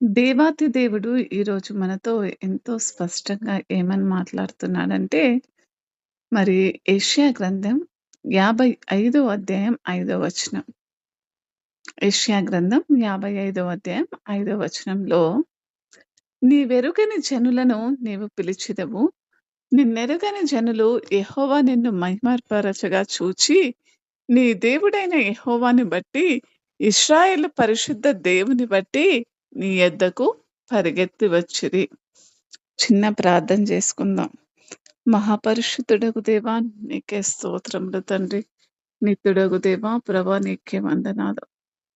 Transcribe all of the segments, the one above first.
దేవాతి దేవుడు ఈరోజు మనతో ఎంతో స్పష్టంగా ఏమని మాట్లాడుతున్నాడంటే, మరి యెషయా గ్రంథం 55వ అధ్యాయం 5వ వచనం. యెషయా గ్రంథం 55వ అధ్యాయం 5వ వచనంలో, "నీవెరుగని జనులను నీవు పిలిచెదవు. నిన్నెరుగని జనులు యెహోవా నిన్ను మహిమపరచగా చూచి, నీ దేవుడైన యెహోవాను బట్టి, ఇశ్రాయేలు పరిశుద్ధ దేవుని బట్టి నీ యొద్దకు పరిగెత్తి వచ్చిరి." చిన్న ప్రార్థన చేసుకుందాం. మహాపరిశుద్ధుడగు దేవా! నీకే స్తోత్రములు తండ్రి. నిత్యుడగు దేవా! ప్రభా! నీకే వందనాలు.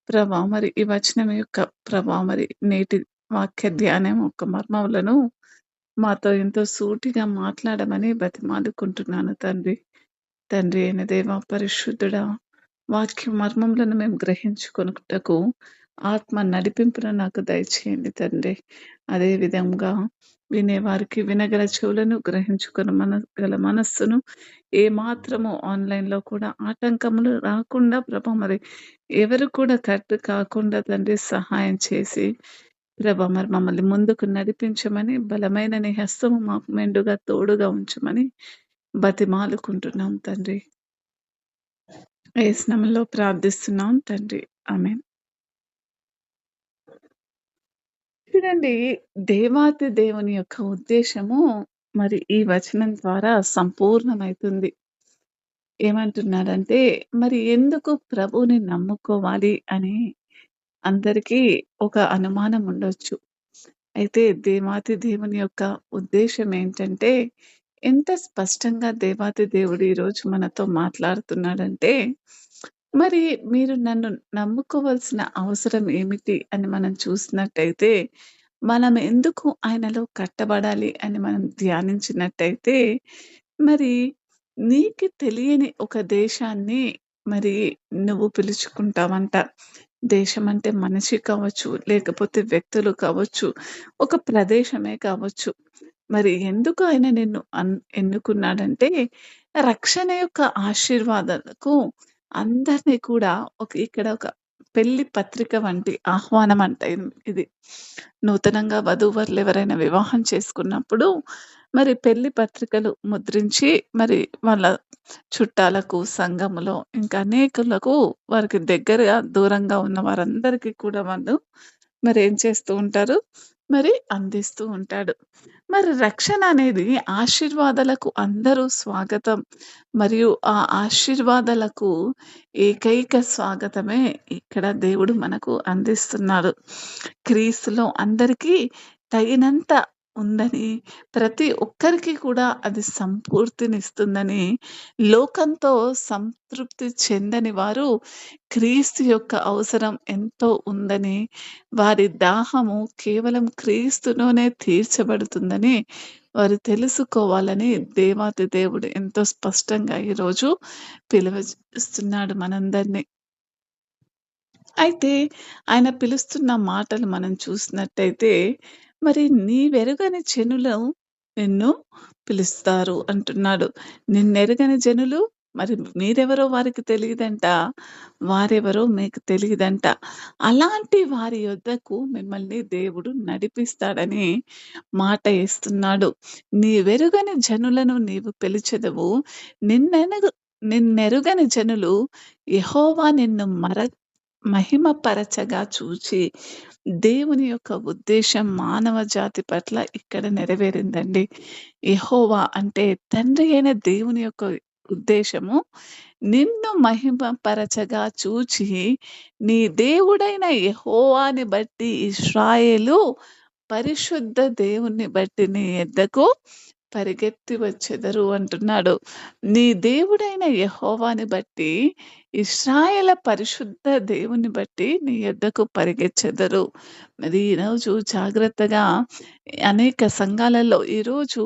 ప్రభా! మరి ఈ వచనం యొక్క మరి నేటి వాక్య ధ్యానం యొక్క మర్మములను మాతో ఎంతో సూటిగా మాట్లాడమని బతిమాలుకుంటున్నాను తండ్రి. తండ్రి అయిన దేవా! పరిశుద్ధుడా! వాక్య మర్మములను మేము గ్రహించుకొనుటకు ఆత్మ నడిపింపును నాకు దయచేయండి తండ్రి. అదే విధంగా వినేవారికి వినగల చెవులను, గల మనస్సును, ఏమాత్రము ఆన్‌లైన్‌లో కూడా ఆటంకములు రాకుండా ప్రభా! మరి ఎవరు కూడా కట్టు కాకుండా తండ్రి సహాయం చేసి ప్రభా! మరి మమ్మల్ని ముందుకు నడిపించమని, బలమైన నీ హస్తము మాకు మెండుగా తోడుగా ఉంచమని బతిమాలుకుంటున్నాం తండ్రి. యేసు నామములో ప్రార్థిస్తున్నాం తండ్రి. ఆమేన్. చూడండి, దేవాతి దేవుని యొక్క ఉద్దేశము మరి ఈ వచనం ద్వారా సంపూర్ణమైతుంది. ఏమంటున్నాడంటే, మరి ఎందుకు ప్రభువుని నమ్ముకోవాలి అని అందరికీ ఒక అనుమానం ఉండొచ్చు. అయితే దేవాతి దేవుని యొక్క ఉద్దేశ్యం ఏంటంటే, ఎంత స్పష్టంగా దేవాతి దేవుడు ఈరోజు మనతో మాట్లాడుతున్నాడంటే, మరి మీరు నన్ను నమ్ముకోవాల్సిన అవసరం ఏమిటి అని మనం చూసినట్టయితే, మనం ఎందుకు ఆయనలో కట్టబడాలి అని మనం ధ్యానించినట్టయితే, మరి నీకు తెలియని ఒక దేశాన్ని మరి నువ్వు పిలుచుకుంటావంట. దేశం అంటే మనిషి కావచ్చు, లేకపోతే వ్యక్తులు కావచ్చు, ఒక ప్రదేశమే కావచ్చు. మరి ఎందుకు ఆయన నిన్ను ఎన్నుకున్నాడంటే, రక్షణ యొక్క ఆశీర్వాదాలకు అందరిని కూడా ఇక్కడ ఒక పెళ్లి పత్రిక వంటి ఆహ్వానం అంట ఇది. నూతనంగా వధూవరులు ఎవరైనా వివాహం చేసుకున్నప్పుడు, మరి పెళ్లి పత్రికలు ముద్రించి, మరి వాళ్ళ చుట్టాలకు, సంఘములో ఇంకా అనేకులకు వారికి దగ్గరగా, దూరంగా ఉన్న వారందరికీ కూడా వాళ్ళు మరి ఏం చేస్తూ ఉంటారు, మరి అందిస్తూ ఉంటాడు. మరి రక్షణ అనేది ఆశీర్వాదాలకు అందరూ స్వాగతం. మరియు ఆ ఆశీర్వాదాలకు ఏకైక స్వాగతమే ఇక్కడ దేవుడు మనకు అందిస్తున్నాడు. క్రీస్తులో అందరికీ తగినంత ఉందని, ప్రతి ఒక్కరికి కూడా అది సంపూర్తినిస్తుందని, లోకంతో సంతృప్తి చెందని వారు క్రీస్తు యొక్క అవసరం ఎంతో ఉందని, వారి దాహము కేవలం క్రీస్తులోనే తీర్చబడుతుందని వారు తెలుసుకోవాలని దేవాతి దేవుడు ఎంతో స్పష్టంగా ఈరోజు పిలువస్తున్నాడు మనందరినీ. అయితే ఆయన పిలుస్తున్న మాటలు మనం చూసినట్టయితే, మరి నీవెరుగని జనులు నిన్ను పిలుస్తారు అంటున్నాడు. నిన్నెరుగని జనులు మరి మీరెవరో వారికి తెలీదంట. వారెవరో మీకు తెలీదంట. అలాంటి వారి యొద్దకు మిమ్మల్ని దేవుడు నడిపిస్తాడని మాట ఇస్తున్నాడు. నీవెరుగని జనులను నీవు పిలిచెదవు. నిన్నెనగు నిన్నెరుగని జనులు యెహోవా నిన్ను మహిమపరచగా చూచి, దేవుని యొక్క ఉద్దేశ్యం మానవ జాతి పట్ల ఇక్కడ నెరవేరిందండి. యెహోవా అంటే తండ్రి అయిన దేవుని యొక్క ఉద్దేశము, నిన్ను మహిమపరచగా చూచి, నీ దేవుడైన యెహోవాని బట్టి ఇశ్రాయేలు పరిశుద్ధ దేవుణ్ణి బట్టి నీ యొద్దకు పరిగెత్తి వచ్చెదరు అంటున్నాడు. నీ దేవుడైన యెహోవాని బట్టి, ఇశ్రాయేల పరిశుద్ధ దేవుని బట్టి నీ యొద్దకు పరిగెచ్చెదరు. మరి ఈరోజు జాగ్రత్తగా అనేక సంఘాలలో ఈరోజు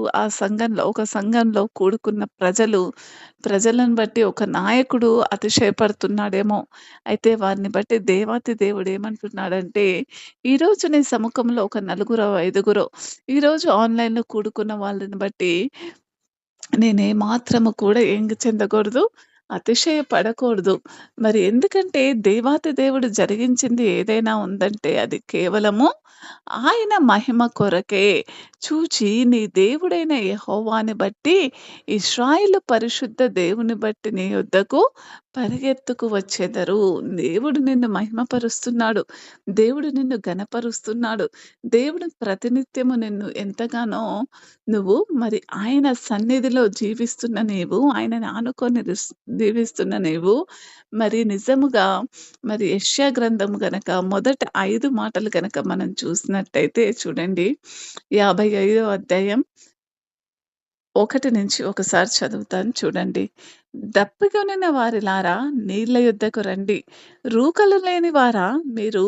ఒక సంఘంలో కూడుకున్న ప్రజలను బట్టి ఒక నాయకుడు అతిశయపడుతున్నాడేమో! అయితే వారిని బట్టి దేవాతి దేవుడు ఏమంటున్నాడంటే, ఈరోజు నీ సముఖంలో ఒక నలుగురో, ఐదుగురో ఈరోజు ఆన్‌లైన్‌లో కూడుకున్న వాళ్ళని బట్టి నేనేమాత్రము కూడా ఎంగ చెందకూడదు. అతిశయపడకూడదు. మరి ఎందుకంటే దేవాతి దేవుడు జరిగించింది ఏదైనా ఉందంటే అది కేవలము ఆయన మహిమ కొరకే. చూచి నీ దేవుడైన యెహోవాని బట్టి ఇశ్రాయేలు పరిశుద్ధ దేవుని బట్టి నీ యొద్దకు పరిగెత్తుకు వచ్చెదరు. దేవుడు నిన్ను మహిమపరుస్తున్నాడు. దేవుడు నిన్ను ఘనపరుస్తున్నాడు. దేవుడు ప్రతినిత్యము నిన్ను ఎంతగానో నువ్వు మరి ఆయన సన్నిధిలో జీవిస్తున్న నీవు, ఆయనని ఆనుకొని జీవిస్తున్న నీవు, మరి నిజముగా మరి యెషయా గ్రంథం గనక మొదట 5 మాటలు గనక మనం చూసినట్టయితే చూడండి. 55వ అధ్యాయం 1 నుంచి ఒకసారి చదువుతాను చూడండి. దప్పిగొనిన వారిలారా నీళ్ల యొద్దకు రండి. రూకలు లేని వారా మీరు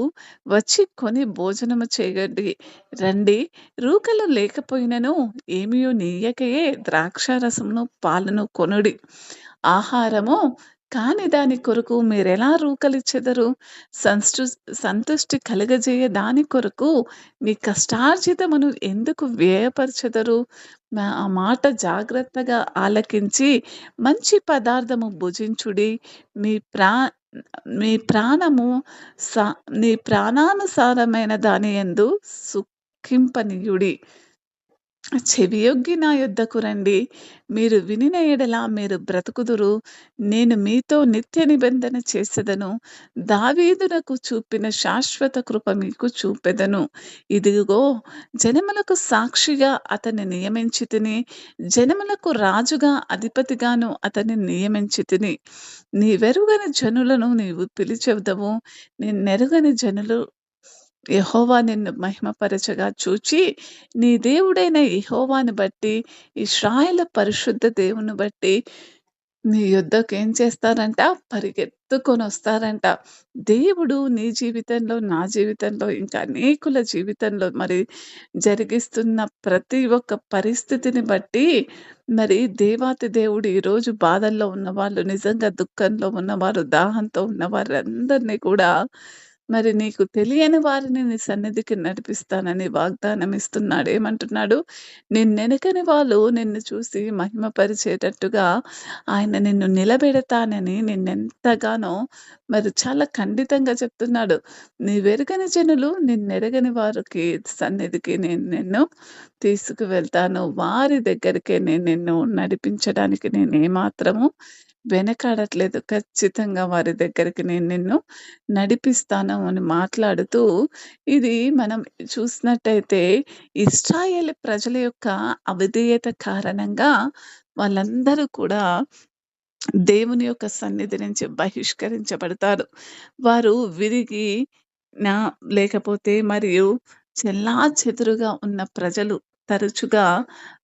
వచ్చి కొని భోజనము చేయండి. రండి. రూకలు లేకపోయినను ఏమియో నీయకయే ద్రాక్షారసమును, పాలును కొనుడి. ఆహారము కాని దాని కొరకు మీరెలా రూకలిచ్చెదరు? సంతుష్టి కలుగజేయ దాని కొరకు మీ కష్టార్జితమును ఎందుకు వ్యయపరచెదరు? ఆ మాట జాగ్రత్తగా ఆలకించి మంచి పదార్థము భుజించుడి. మీ ప్రా మీ ప్రాణము స నీ ప్రాణానుసారమైన దాని యందు సుఖింపనీయుడి. చెవియొగ్గి నా యొద్దకు రండి. మీరు వినిన ఎడల మీరు బ్రతుకుదురు. నేను మీతో నిత్య నిబంధన చేసెదను. దావీదునకు చూపిన శాశ్వత కృప మీకు చూపెదను. ఇదిగో జనములకు సాక్షిగా అతన్ని నియమించితిని. జనములకు రాజుగా అధిపతిగాను అతన్ని నియమించితిని. నీవెరుగని జనులను నీవు పిలిచెదవు. నిన్నెరుగని జనులు యెహోవా నిన్ను మహిమపరచగా చూచి, నీ దేవుడైన యెహోవాను బట్టి, ఇశ్రాయేలు పరిశుద్ధ దేవుని బట్టి నీ యొద్దకేం చేస్తారంట? పరిగెత్తుకొనొస్తారంట. దేవుడు నీ జీవితంలో, నా జీవితంలో, ఇంకా అనేకుల జీవితంలో మరి జరిగిస్తున్న ప్రతి ఒక్క పరిస్థితిని బట్టి మరి దేవాతి దేవుడు ఈరోజు బాధల్లో ఉన్నవాళ్ళు, నిజంగా దుఃఖంలో ఉన్నవారు, దాహంతో ఉన్న వారందరిని కూడా మరి నీకు తెలియని వారిని నీ సన్నిధికి నడిపిస్తానని వాగ్దానం ఇస్తున్నాడు. ఏమంటున్నాడు? నిన్నెనకని వాళ్ళు నిన్ను చూసి మహిమపరిచేటట్టుగా ఆయన నిన్ను నిలబెడతానని నిన్నెంతగానో మరి చాలా ఖండితంగా చెప్తున్నాడు. నీవెరుగని జనులు నిన్నెరగని వారికి సన్నిధికి నేను నిన్ను తీసుకువెళ్తాను. వారి దగ్గరికే నేను నిన్ను నడిపించడానికి నేనేమాత్రము వెనకాడట్లేదు. ఖచ్చితంగా వారి దగ్గరికి నేను నిన్ను నడిపిస్తాను అని మాట్లాడుతూ, ఇది మనం చూసినట్టయితే ఇశ్రాయేలు ప్రజల యొక్క అవిధేయత కారణంగా వాళ్ళందరూ కూడా దేవుని యొక్క సన్నిధి నుంచి బహిష్కరించబడతారు. వారు విరిగి నా లేకపోతే మరియు చెల్లాచెదురుగా ఉన్న ప్రజలు తరచుగా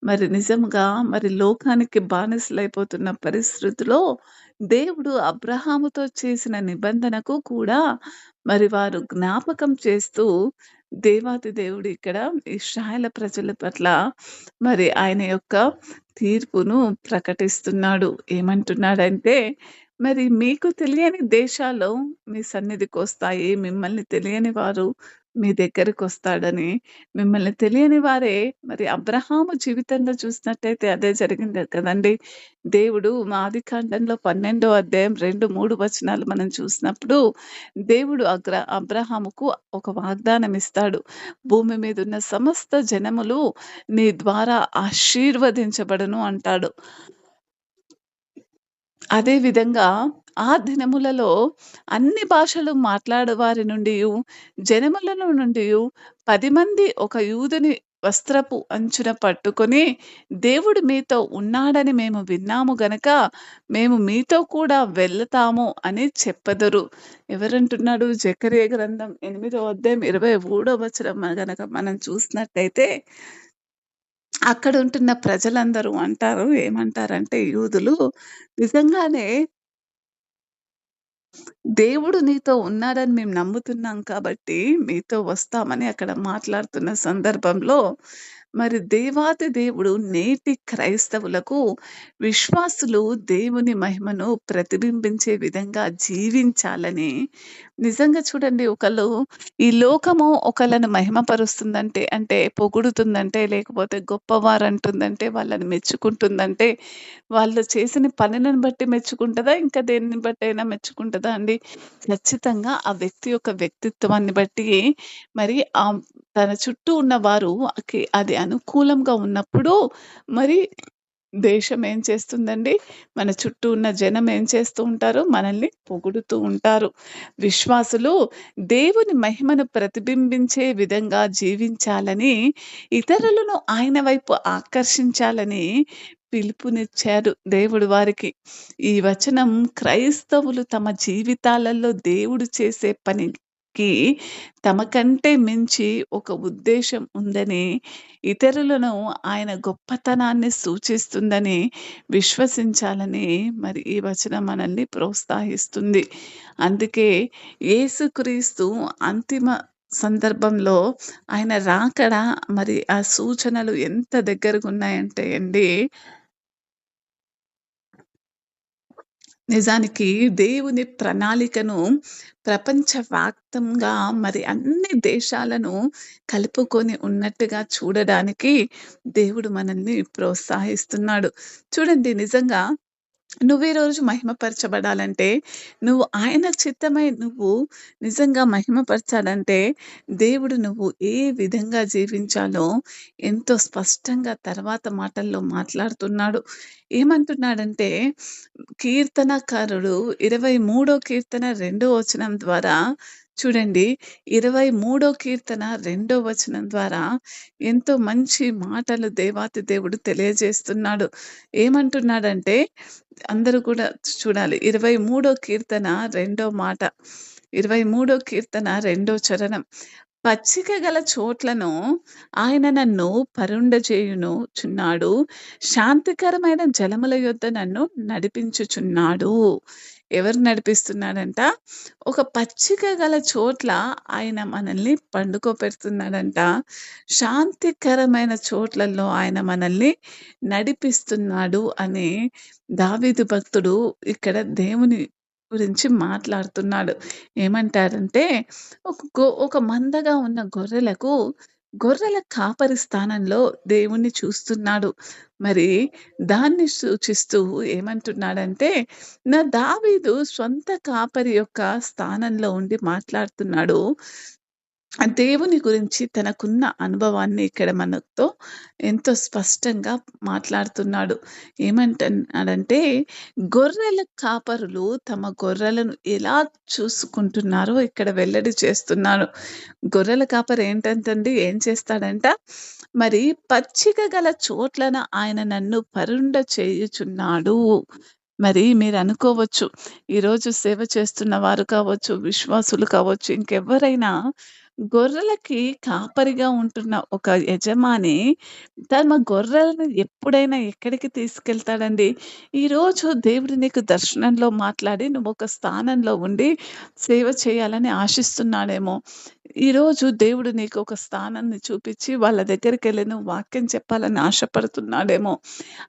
మరి నిజంగా మరి లోకానికి బానిసలైపోతున్న పరిస్థితిలో దేవుడు అబ్రహాముతో చేసిన నిబంధనకు కూడా మరి వారు జ్ఞాపకం చేస్తూ దేవాతి దేవుడు ఇక్కడ ఇశ్రాయేలు ప్రజల పట్ల మరి ఆయన యొక్క తీర్పును ప్రకటిస్తున్నాడు. ఏమంటున్నాడంటే, మరి మీకు తెలియని దేశాల్లో మీ సన్నిధికొస్తాయి. మిమ్మల్ని తెలియని వారు మీ దగ్గరకొస్తాడని, మిమ్మల్ని తెలియని వారే మరి అబ్రహాము జీవితంలో చూసినట్టయితే అదే జరిగింది కదండీ! దేవుడు ఆదికాండంలో 12వ అధ్యాయం 2, 3 వచనాలు మనం చూసినప్పుడు దేవుడు అబ్రహాముకు ఒక వాగ్దానం ఇస్తాడు. భూమి మీదున్న సమస్త జనములు నీ ద్వారా ఆశీర్వదించబడును అంటాడు. అదే విధంగా ఆ దినములలో అన్ని భాషలు మాట్లాడేవారి నుండియు, జనములలో నుండియు 10 మంది ఒక యూదుని వస్త్రపు అంచున పట్టుకొని, దేవుడు మీతో ఉన్నాడని మేము విన్నాము గనక, మేము మీతో కూడా వెళతాము అని చెప్పెదరు. ఎవరంటున్నాడు? జెకర్యా గ్రంథం 8వ అధ్యాయం 23వ వచనం గనక మనం చూసినట్టయితే అక్కడుంటున్న ప్రజలందరూ అంటారు. ఏమంటారంటే యూదులు, నిజంగానే దేవుడు నీతో ఉన్నాడని మేము నమ్ముతున్నాం కాబట్టి మీతో వస్తామని అక్కడ మాట్లాడుతున్న సందర్భంలో మరి దేవాతి దేవుడు నేటి క్రైస్తవులకు విశ్వాసులు దేవుని మహిమను ప్రతిబింబించే విధంగా జీవించాలని నిజంగా చూడండి ఒకళ్ళు ఈ లోకము ఒకళ్ళని మహిమపరుస్తుందంటే, అంటే పొగుడుతుందంటే, లేకపోతే గొప్పవారంటుందంటే, వాళ్ళని మెచ్చుకుంటుందంటే, వాళ్ళు చేసిన పనిని బట్టి మెచ్చుకుంటదా? ఇంకా దేనిని బట్టైనా మెచ్చుకుంటదా అండి? ఖచ్చితంగా ఆ వ్యక్తి యొక్క వ్యక్తిత్వాన్ని బట్టి మరి తన చుట్టూ ఉన్నవారు అది అనుకూలంగా ఉన్నప్పుడు మరి దేశం ఏం చేస్తుందండి? మన చుట్టూ ఉన్న జనం ఏం చేస్తూ ఉంటారు? మనల్ని పొగుడుతూ ఉంటారు. విశ్వాసులు దేవుని మహిమను ప్రతిబింబించే విధంగా జీవించాలని, ఇతరులను ఆయన వైపు ఆకర్షించాలని పిలుపునిచ్చారు దేవుడు వారికి. ఈ వచనం క్రైస్తవులు తమ జీవితాలలో దేవుడు చేసే పనికి తమ కంటే మించి ఒక ఉద్దేశ్యం ఉందని, ఇతరులను ఆయన గొప్పతనాన్ని సూచిస్తుందని విశ్వసించాలని మరి ఈ వచనం మనల్ని ప్రోత్సహిస్తుంది. అందుకే యేసుక్రీస్తు అంతిమ సందర్భంలో ఆయన రాకడ మరి ఆ సూచనలు ఎంత దగ్గరగున్నాయంటే అండి, నిజానికి దేవుని ప్రణాళికను ప్రపంచవ్యాప్తంగా మరి అన్ని దేశాలను కలుపుకొని ఉన్నట్టుగా చూడడానికి దేవుడు మనల్ని ప్రోత్సహిస్తున్నాడు. చూడండి నిజంగా నువ్వు ఈరోజు మహిమపరచబడాలంటే, నువ్వు ఆయన చిత్తమై నువ్వు నిజంగా మహిమపరచాలంటే, దేవుడు నువ్వు ఏ విధంగా జీవించాలో ఎంతో స్పష్టంగా తర్వాత మాటల్లో మాట్లాడుతున్నాడు. ఏమంటున్నాడంటే, కీర్తనకారుడు 23 కీర్తన 2 వచనం ద్వారా చూడండి, 23 కీర్తన 2 వచనం ద్వారా ఎంతో మంచి మాటలు దేవాతి దేవుడు తెలియజేస్తున్నాడు. ఏమంటున్నాడంటే అందరూ కూడా చూడాలి. 23 కీర్తన రెండో మాట. 23 కీర్తన రెండో చరణం. పచ్చిక గల చోట్లను ఆయన నన్ను చున్నాడు. శాంతికరమైన జలముల యొద్ద నన్ను నడిపించుచున్నాడు. ఎవరు నడిపిస్తున్నాడంట? ఒక పచ్చిక గల చోట్ల ఆయన మనల్ని పండుకోపెడుతున్నాడంట. శాంతికరమైన చోట్లలో ఆయన మనల్ని నడిపిస్తున్నాడు అని దావీదు భక్తుడు ఇక్కడ దేవుని గురించి మాట్లాడుతున్నాడు. ఏమంటారంటే ఒక మందగా ఉన్న గొర్రెలకు గొర్రెల కాపరి స్థానంలో దేవుణ్ణి చూస్తున్నాడు. మరి దాన్ని సూచిస్తూ ఏమంటున్నాడంటే, నా దావీదు స్వంత కాపరి యొక్క స్థానంలో ఉండి మాట్లాడుతున్నాడు. ఆ దేవుని గురించి తనకున్న అనుభవాన్ని ఇక్కడ మనతో ఎంతో స్పష్టంగా మాట్లాడుతున్నాడు. ఏమంటున్నాడంటే, గొర్రెల కాపరులు తమ గొర్రెలను ఎలా చూసుకుంటున్నారో ఇక్కడ వెల్లడి చేస్తున్నాడు. గొర్రెల కాపరి ఏంటంటండి, ఏం చేస్తాడంట? మరి పచ్చిక గల చోట్లన ఆయన నన్ను చేయుచున్నాడు. మరి మీరనుకోవచ్చు, ఈరోజు సేవ చేస్తున్న వారు కావచ్చు, విశ్వాసులు కావచ్చు, ఇంకెవ్వరైనా గొర్రెలకి కాపరిగా ఉంటున్న ఒక యజమాని తమ గొర్రెలను ఎప్పుడైనా ఎక్కడికి తీసుకెళ్తాడండి? ఈరోజు దేవుడు నీకు దర్శనంలో మాట్లాడి నువ్వొక స్థానంలో ఉండి సేవ చేయాలని ఆశిస్తున్నాడేమో. ఈరోజు దేవుడు నీకు ఒక స్థానాన్ని చూపిచ్చి వాళ్ళ దగ్గరికెళ్ళి నువ్వు వాక్యం చెప్పాలని ఆశపడుతున్నాడేమో.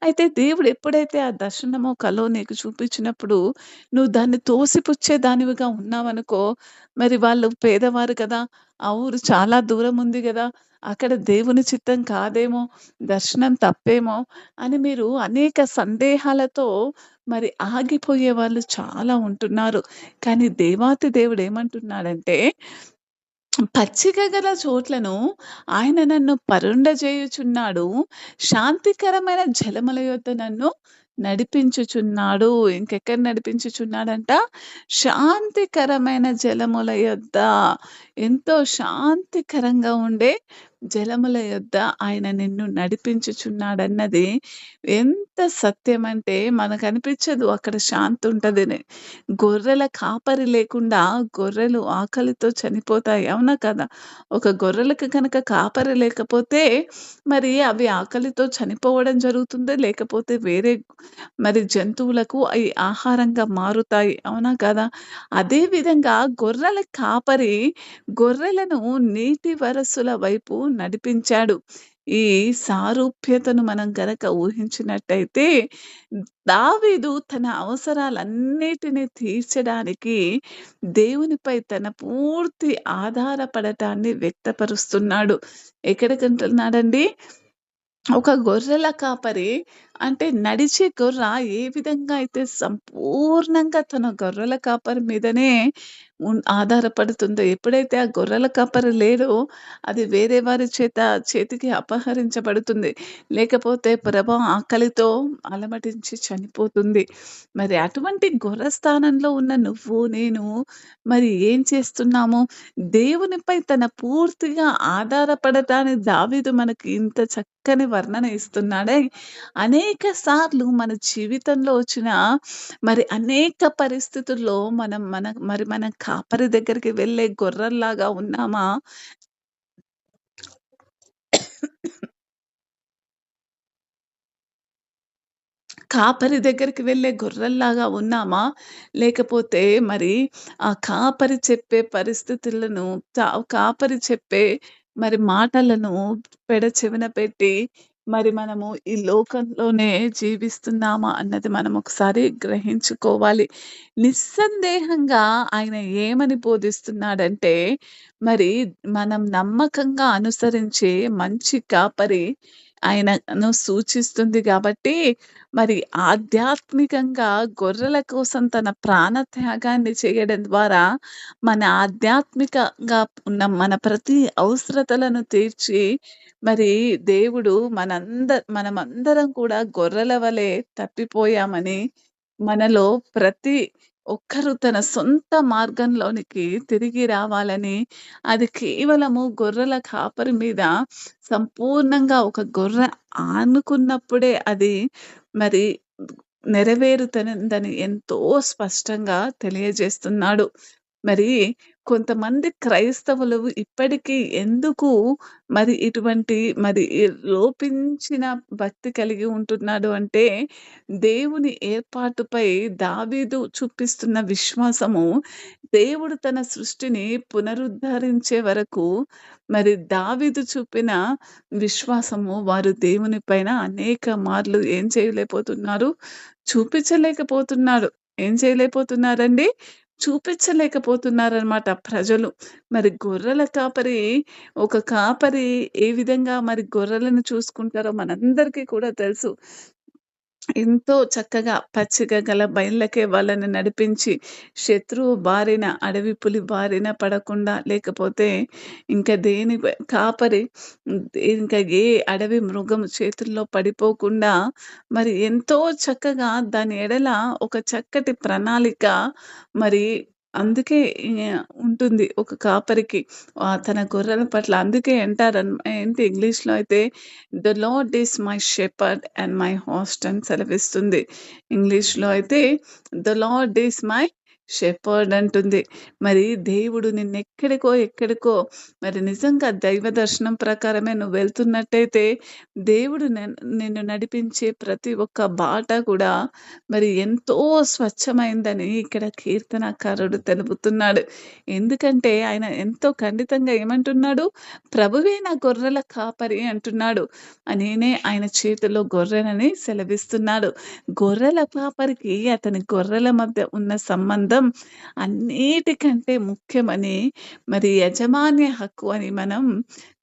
అయితే దేవుడు ఎప్పుడైతే ఆ దర్శనమో, కలో నీకు చూపించినప్పుడు నువ్వు దాన్ని తోసిపుచ్చే దానివిగా ఉన్నావనుకో, మరి వాళ్ళు పేదవారు కదా! ఆ ఊరు చాలా దూరం ఉంది గదా! అక్కడ దేవుని చిత్తం కాదేమో, దర్శనం తప్పేమో అని మీరు అనేక సందేహాలతో మరి ఆగిపోయే వాళ్ళు చాలా ఉంటున్నారు. కానీ దేవాతి దేవుడు ఏమంటున్నాడంటే, పచ్చిక గల చోట్లను ఆయన నన్ను పరుండజేయుచున్నాడు. శాంతికరమైన జలముల యొద్ద నన్ను నడిపించుచున్నాడు. ఇంకెక్కడ నడిపించుచున్నాడంట? శాంతికరమైన జలముల యొద్ద. ఎంతో శాంతికరంగా ఉండే జలముల యొద్ద ఆయన నిన్ను నడిపించుచున్నాడన్నది ఎంత సత్యమంటే మనకనిపించదు అక్కడ శాంతి ఉంటదని. గొర్రెల కాపరి లేకుండా గొర్రెలు ఆకలితో చనిపోతాయి. అవునా కదా? ఒక గొర్రెలకు గనక కాపరి లేకపోతే మరి అవి ఆకలితో చనిపోవడం జరుగుతుంది. లేకపోతే వేరే మరి జంతువులకు అయి ఆహారంగా మారుతాయి. అవునా కదా? అదే విధంగా గొర్రెల కాపరి గొర్రెలను నీటి వరసుల వైపు నడిపించాడు. ఈ సారూప్యతను మనం గనక ఊహించినట్టయితే, దావీదు తన అవసరాలన్నిటిని తీర్చడానికి దేవునిపై తన పూర్తి ఆధారపడటాన్ని వ్యక్తపరుస్తున్నాడు. ఎక్కడికంటున్నాడండి? ఒక గొర్రెల కాపరి అంటే నడిచే గొర్ర ఏ విధంగా అయితే సంపూర్ణంగా తన గొర్రెల కాపరి మీదనే ఆధారపడుతుందో, ఎప్పుడైతే ఆ గొర్రెల కాపరి లేడో అది వేరే వారి చేతికి అపహరించబడుతుంది. లేకపోతే ఆకలితో అలమటించి చనిపోతుంది. మరి అటువంటి గొర్రె స్థానంలో ఉన్న నువ్వు, నేను మరి ఏం చేస్తున్నాము? దేవునిపై తన పూర్తిగా ఆధారపడటానికి దావీదు మనకి ఇంత చక్కని వర్ణన ఇస్తున్నాడే, అనేక సార్లు మన జీవితంలో వచ్చిన మరి అనేక పరిస్థితుల్లో మనం కాపరి దగ్గరికి వెళ్ళే గొర్రెల్లాగా ఉన్నామా? కాపరి దగ్గరికి వెళ్ళే గొర్రెల్లాగా ఉన్నామా? లేకపోతే మరి ఆ కాపరి చెప్పే పరిస్థితులను కాపరి చెప్పే మరి మాటలను పెడచెవిన పెట్టి మరి మనము ఈ లోకంలోనే జీవిస్తున్నామా అన్నది మనం ఒకసారి గ్రహించుకోవాలి. నిస్సందేహంగా ఆయన ఏమని బోధిస్తున్నాడంటే, మరి మనం నమ్మకంగా అనుసరించే మంచి కాపరి ఆయనను సూచిస్తుంది గాబట్టి, మరి ఆధ్యాత్మికంగా గొర్రెల కోసం తన ప్రాణ త్యాగాన్ని చేయడం ద్వారా, మన ఆధ్యాత్మికంగా ఉన్న మన ప్రతి అవసరతలను తీర్చి, మరి దేవుడు మనమందరం కూడా గొర్రెల వలె తప్పిపోయామని, మనలో ప్రతి ఒక్కరు తన సొంత మార్గంలోనికి తిరిగి రావాలని, అది కేవలము గొర్రెల కాపరి మీద సంపూర్ణంగా ఒక గొర్రె ఆనుకున్నప్పుడే అది మరి నెరవేరుతనిందని ఎంతో స్పష్టంగా తెలియజేస్తున్నాడు. మరి కొంతమంది క్రైస్తవులు ఇప్పటికీ ఎందుకు మరి ఇటువంటి మరి లోపించిన భక్తి కలిగి ఉంటున్నాడు అంటే, దేవుని ఏర్పాటుపై దావీదు చూపిస్తున్న విశ్వాసము, దేవుడు తన సృష్టిని పునరుద్ధరించే వరకు మరి దావీదు చూపిన విశ్వాసము వారు దేవుని పైన అనేక మార్లు ఏం చేయలేకపోతున్నారు? చూపించలేకపోతున్నాడు. ఏం చేయలేకపోతున్నారండి? చూపించలేకపోతున్నారనమాట ప్రజలు. మరి గొర్రెల కాపరి ఒక కాపరి ఏ విధంగా మరి గొర్రెలను చూసుకుంటారో మనందరికీ కూడా తెలుసు. ఎంతో చక్కగా పచ్చిక గల బయళ్ళకే వాళ్ళని నడిపించి, శత్రువు బారిన, అడవి పులి బారిన పడకుండా, లేకపోతే ఇంక దేని కాపరి ఇంక ఏ అడవి మృగం చేతుల్లో పడిపోకుండా, మరి ఎంతో చక్కగా దాని ఎడల ఒక చక్కటి ప్రణాళిక మరి అందుకే ఉంటుంది ఒక కాపరికి. తన గొర్రెల పట్ల అందుకే ఏంటి ఇంగ్లీష్‌లో అయితే the lord is my shepherd and my host అని సెలవిస్తుంది. ఇంగ్లీష్‌లో అయితే the lord is my shepherd అంటుంది. మరి దేవుడు ఎక్కడికో మరి నిజంగా దైవ దర్శనం ప్రకారమే నువ్వు వెళ్తున్నట్టయితే దేవుడు నిన్ను నడిపించే ప్రతి ఒక్క బాట కూడా మరి ఎంతో స్వచ్ఛమైందని ఇక్కడ కీర్తనకారుడు తెలుపుతున్నాడు. ఎందుకంటే ఆయన ఎంతో ఖండితంగా ఏమంటున్నాడు? ప్రభువే నా గొర్రెల కాపరి అంటున్నాడు. నేనే ఆయన చేతిలో గొర్రెనని సెలవిస్తున్నాడు. గొర్రెల కాపరికి అతని గొర్రెల మధ్య ఉన్న సంబంధం అన్నిటికంటే ముఖ్యమని మరి యజమాన్య హక్కు అని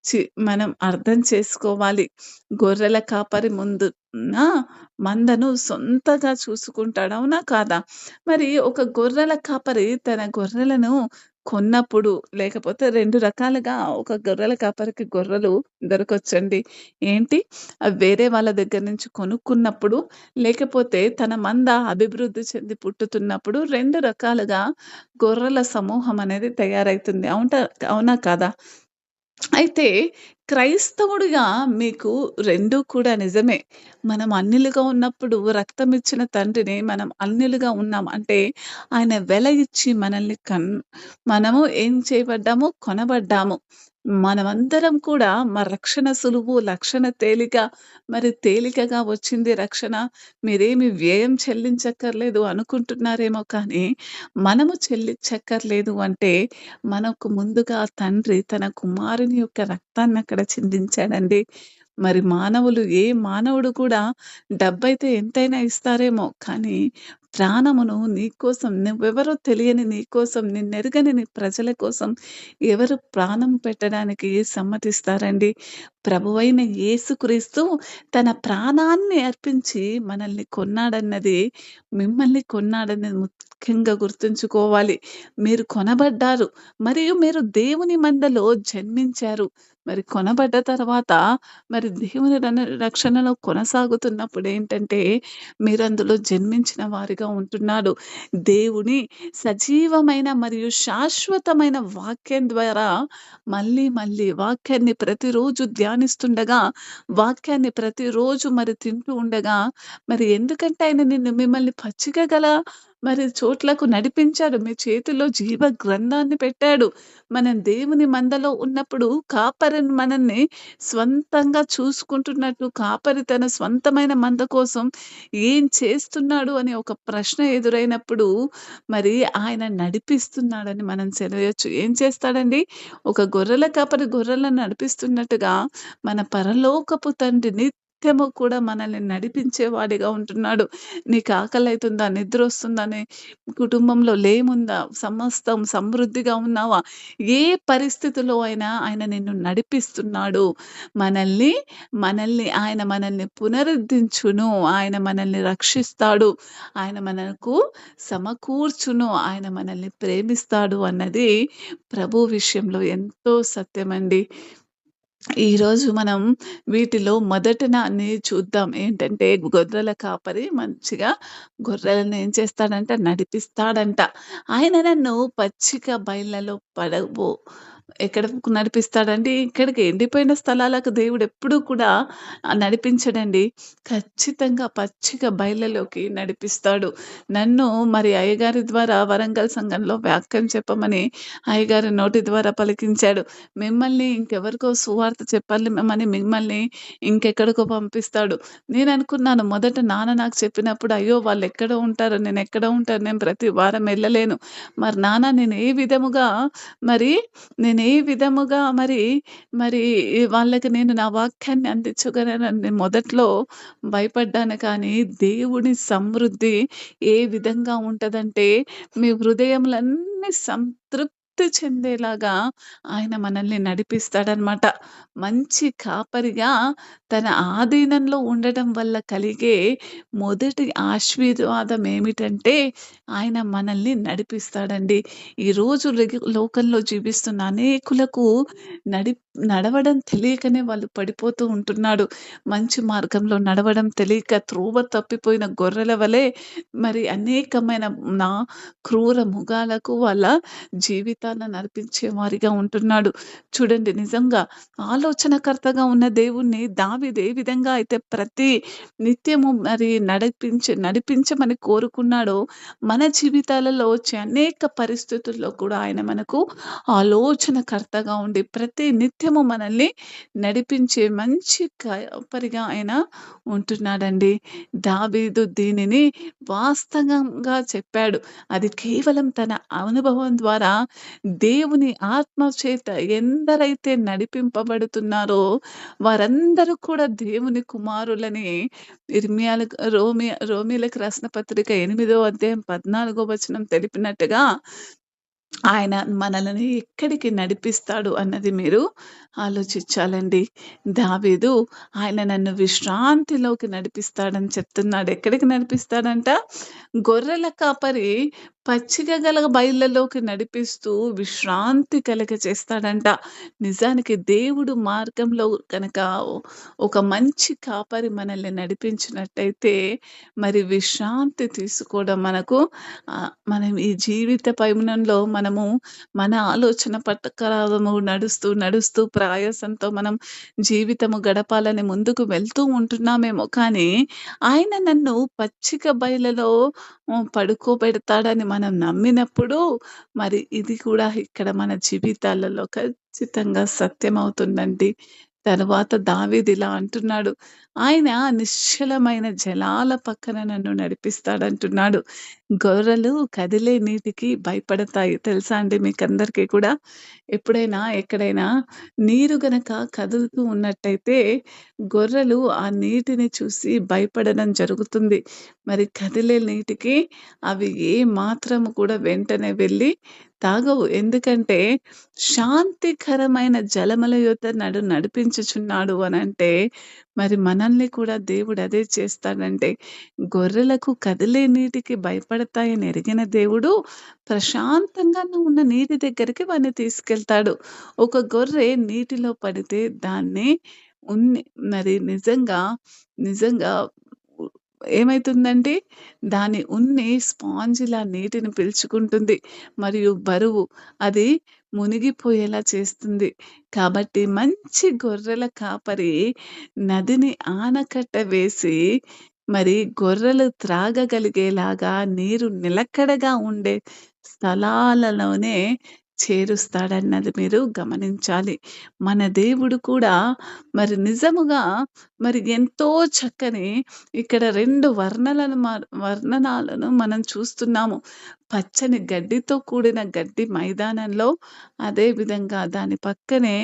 చి మనం అర్థం చేసుకోవాలి. గొర్రెల కాపరి ముందున్న మందను సొంతగా చూసుకుంటాడు. అవునా? కాదా? మరి ఒక గొర్రెల కాపరి తన గొర్రెలను కొన్నప్పుడు లేకపోతే 2 రకాలుగా ఒక గొర్రెల కాపరికి గొర్రెలు దొరకొచ్చండి. ఏంటి? అవి వేరే వాళ్ళ దగ్గర నుంచి కొనుక్కున్నప్పుడు, లేకపోతే తన మంద అభివృద్ధి చెంది పుట్టుతున్నప్పుడు 2 రకాలుగా గొర్రెల సమూహం అనేది తయారైతుంది. అవునా? కాదా? అయితే క్రైస్తవుడిగా మీకు 2 కూడా నిజమే. మనం అన్యులుగా ఉన్నప్పుడు రక్తమిచ్చిన తండ్రిని మనం అన్యులుగా ఉన్నాం. అంటే ఆయన వెల ఇచ్చి మనము ఏం చేయబడ్డాము? కొనబడ్డాము. మనమందరం కూడా రక్షణ సులువు, రక్షణ తేలిక, మరి తేలికగా వచ్చింది రక్షణ. మీరేమి వ్యయం చెల్లించక్కర్లేదు అనుకుంటున్నారేమో కానీ, మనము చెల్లించక్కర్లేదు అంటే, మనకు ముందుగా తండ్రి తన కుమారుని యొక్క రక్తాన్నక్కడ చిందించాడండి. మరి మానవులు ఏ మానవుడు కూడా డబ్బైతే ఎంతైనా ఇస్తారేమో, కానీ ప్రాణమును నీకోసం, నువ్వెవరో తెలియని నీకోసం, నిన్నెరుగని నీ ప్రజల కోసం ఎవరు ప్రాణం పెట్టడానికి సమ్మతిస్తారండి? ప్రభువైన యేసుక్రీస్తు తన ప్రాణాన్ని అర్పించి మనల్ని కొన్నాడన్నది, మిమ్మల్ని కొన్నాడన్నది ముఖ్యంగా గుర్తుంచుకోవాలి. మీరు కొనబడ్డారు. మరియు మీరు దేవుని మందలో జన్మించారు. మరి కొనబడ్డ తర్వాత మరి దేవుని రక్షణలో కొనసాగుతున్నప్పుడేంటంటే, మీరందులో జన్మించిన వారిగా ఉంటున్నాడు. దేవుని సజీవమైన మరియు శాశ్వతమైన వాక్యం ద్వారా మళ్ళీ, మళ్ళీ వాక్యాన్ని ప్రతిరోజు ధ్యానిస్తుండగా, వాక్యాన్ని ప్రతిరోజు మరి తింటూ ఉండగా, మరి ఎందుకంటే ఆయన మిమ్మల్ని పచ్చిక గల మరి చోట్లకు నడిపించాడు. మీ చేతిలో జీవ గ్రంథాన్ని పెట్టాడు. మనం దేవుని మందలో ఉన్నప్పుడు కాపరి మనల్ని స్వంతంగా చూసుకుంటున్నట్టు, కాపరి తన స్వంతమైన మంద కోసం ఏం చేస్తున్నాడు అని ఒక ప్రశ్న ఎదురైనప్పుడు, మరి ఆయన నడిపిస్తున్నాడని మనం సెలయొచ్చు. ఏం చేస్తాడండి? ఒక గొర్రెల కాపరి గొర్రెలను నడిపిస్తున్నట్టుగా మన పరలోకపు తండ్రి నిత్యము కూడా మనల్ని నడిపించేవాడిగా ఉంటున్నాడు. నీకు ఆకలైతుందా? నిద్రొస్తుందా? కుటుంబంలో లేముందా? సమస్తం సమృద్ధిగా ఉన్నావా? ఏ పరిస్థితిలో అయినా ఆయన నిన్ను నడిపిస్తున్నాడు. మనల్ని, మనల్ని పునరుద్ధరించును. ఆయన మనల్ని రక్షిస్తాడు. ఆయన మనకు సమకూర్చును. ఆయన మనల్ని ప్రేమిస్తాడు అన్నది ప్రభు విషయంలో ఎంతో సత్యమండి. ఈరోజు మనం వీటిలో మొదటని చూద్దాం. ఏంటంటే గొర్రెల కాపరి మంచిగా గొర్రెలను ఏం చేస్తాడంట? నడిపిస్తాడంట. ఆయన నన్ను పచ్చిక బయళ్ళలో ఎక్కడకు నడిపిస్తాడండి? ఇక్కడికి ఎండిపోయిన స్థలాలకు దేవుడెప్పుడూ కూడా నడిపించడండి. ఖచ్చితంగా పచ్చిక బయళ్ళలోకి నడిపిస్తాడు. నన్ను మరి అయ్యగారి ద్వారా వరంగల్ సంఘంలో వాక్యం చెప్పమని అయ్యగారి నోటి ద్వారా పలికించాడు. మిమ్మల్ని ఇంకెవరికో సువార్త చెప్పాలి మిమ్మల్ని ఇంకెక్కడికో పంపిస్తాడు. నేననుకున్నాను మొదట నాన్న నాకు చెప్పినప్పుడు, అయ్యో! వాళ్ళెక్కడో ఉంటారు. నేనెక్కడో ఉంటాను. నేను ప్రతి వారం ఎళ్ళలేను. మరి నాన్న మరి వాళ్ళకి నేను నా వాక్యాన్ని అందించగలనని మొదట్లో భయపడ్డాను. కానీ దేవుని సమృద్ధి ఏ విధంగా ఉంటదంటే, మీ హృదయములన్నీ సంతృప్తి చెందేలాగా ఆయన మనల్ని నడిపిస్తాడనమాట. మంచి కాపరిగా తన ఆధీనంలో ఉండటం వల్ల కలిగే మొదటి ఆశీర్వాదం ఏమిటంటే, ఆయన మనల్ని నడిపిస్తాడండి. ఈరోజు లోకంలో జీవిస్తున్న అనేకులకు నడి నడవడం తెలియకనే వాళ్ళు పడిపోతూ ఉంటున్నాడు. మంచి మార్గంలో నడవడం తెలియక త్రోవ తప్పిపోయిన గొర్రెల వలె మరి అనేకమైన నా క్రూర మృగాలకు వాళ్ళ జీవితాలను నడిపించే వారిగా ఉంటున్నాడు. చూడండి, నిజంగా ఆలోచనకర్తగా ఉన్న దేవుణ్ణి దావీదు ఏ విధంగా అయితే ప్రతి నిత్యము మరి నడిపించమని కోరుకున్నాడో, మన జీవితాలలో వచ్చే అనేక పరిస్థితుల్లో కూడా ఆయన మనకు ఆలోచనకర్తగా ఉండి ప్రతి నిత్యము మనల్ని నడిపించే మంచి కాపరిగా ఆయన ఉంటున్నాడండి. దావీదు దీనిని వాస్తవంగా చెప్పాడు. అది కేవలం తన అనుభవం ద్వారా దేవుని ఆత్మ చేత ఎందరైతే నడిపింపబడుతున్నారో వారందరూ కూడా దేవుని కుమారులని ఇర్మియాలకు రోమీలకు రాసిన పత్రిక 8వ అధ్యాయం 14వ వచనం తెలిపినట్టుగా ఆయన మనల్ని ఎక్కడికి నడిపిస్తాడు అన్నది మీరు ఆలోచించాలండి. దావీదు ఆయన నన్ను విశ్రాంతిలోకి నడిపిస్తాడని చెప్తున్నాడు. ఎక్కడికి నడిపిస్తాడంట? గొర్రెల కాపరి పచ్చిక గల బయళ్ళలోకి నడిపిస్తూ విశ్రాంతి కలగజేస్తాడంట. నిజానికి దేవుడు మార్గంలో గనక ఒక మంచి కాపరి మనల్ని నడిపించినట్టయితే మరి విశ్రాంతి తీసుకోవడం మనకు మనం ఈ జీవిత పయనంలో మనము మన ఆలోచన ప్రకారము నడుస్తూ ప్రయాసంతో మనం జీవితము గడపాలని ముందుకు వెళ్తూ ఉంటున్నామేమో, కానీ ఆయన నన్ను పచ్చిక బయలలో పడుకోబెడతాడని మనం నమ్మినప్పుడు మరి ఇది కూడా ఇక్కడ మన జీవితాలలో ఖచ్చితంగా సత్యమవుతుందండి. తరువాత దావీదిలా అంటున్నాడు. ఆయన నిశ్చలమైన జలాల పక్కన నన్ను నడిపిస్తాడంటున్నాడు. గొర్రెలు కదిలే నీటికి భయపడతాయి. తెలుసా అండి మీకందరికీ కూడా? ఎప్పుడైనా ఎక్కడైనా నీరు గనక కదులుతూ ఉన్నట్టయితే గొర్రెలు ఆ నీటిని చూసి భయపడడం జరుగుతుంది. మరి కదిలే నీటికి అవి ఏ మాత్రము కూడా వెంటనే వెళ్లి తాగవు. ఎందుకంటే శాంతికరమైన జలముల యొద్ద నడిపించుచున్నాడు అనంటే, మరి మనల్ని కూడా దేవుడు అదే చేస్తాడంటే, గొర్రెలకు కదిలే నీటికి భయపడతాయని ఎరిగిన దేవుడు, ప్రశాంతంగా ఉన్న నీటి దగ్గరికి వాడిని తీసుకెళ్తాడు. ఒక గొర్రె నీటిలో పడితే దాన్ని ఉన్ని మరి నిజంగా ఉ ఏమైతుందండి? దాని ఉన్ని స్పాంజిలా నీటిని పీల్చుకుంటుంది. మరియు బరువు అది మునిగిపోయేలా చేస్తుంది. కాబట్టి మంచి గొర్రెల కాపరి నదిని ఆనకట్ట వేసి, మరి గొర్రెలు త్రాగగలిగేలాగా నీరు నిలకడగా ఉండే స్థలాలలోనే చేరుస్తాడన్నది మీరు గమనించాలి. మన దేవుడు కూడా మరి నిజముగా మరి ఎంతో చక్కని ఇక్కడ 2 వర్ణనాలను మనం చూస్తున్నాము. పచ్చని గడ్డితో కూడిన గడ్డి మైదానంలో, అదే విధంగా దాని పక్కనే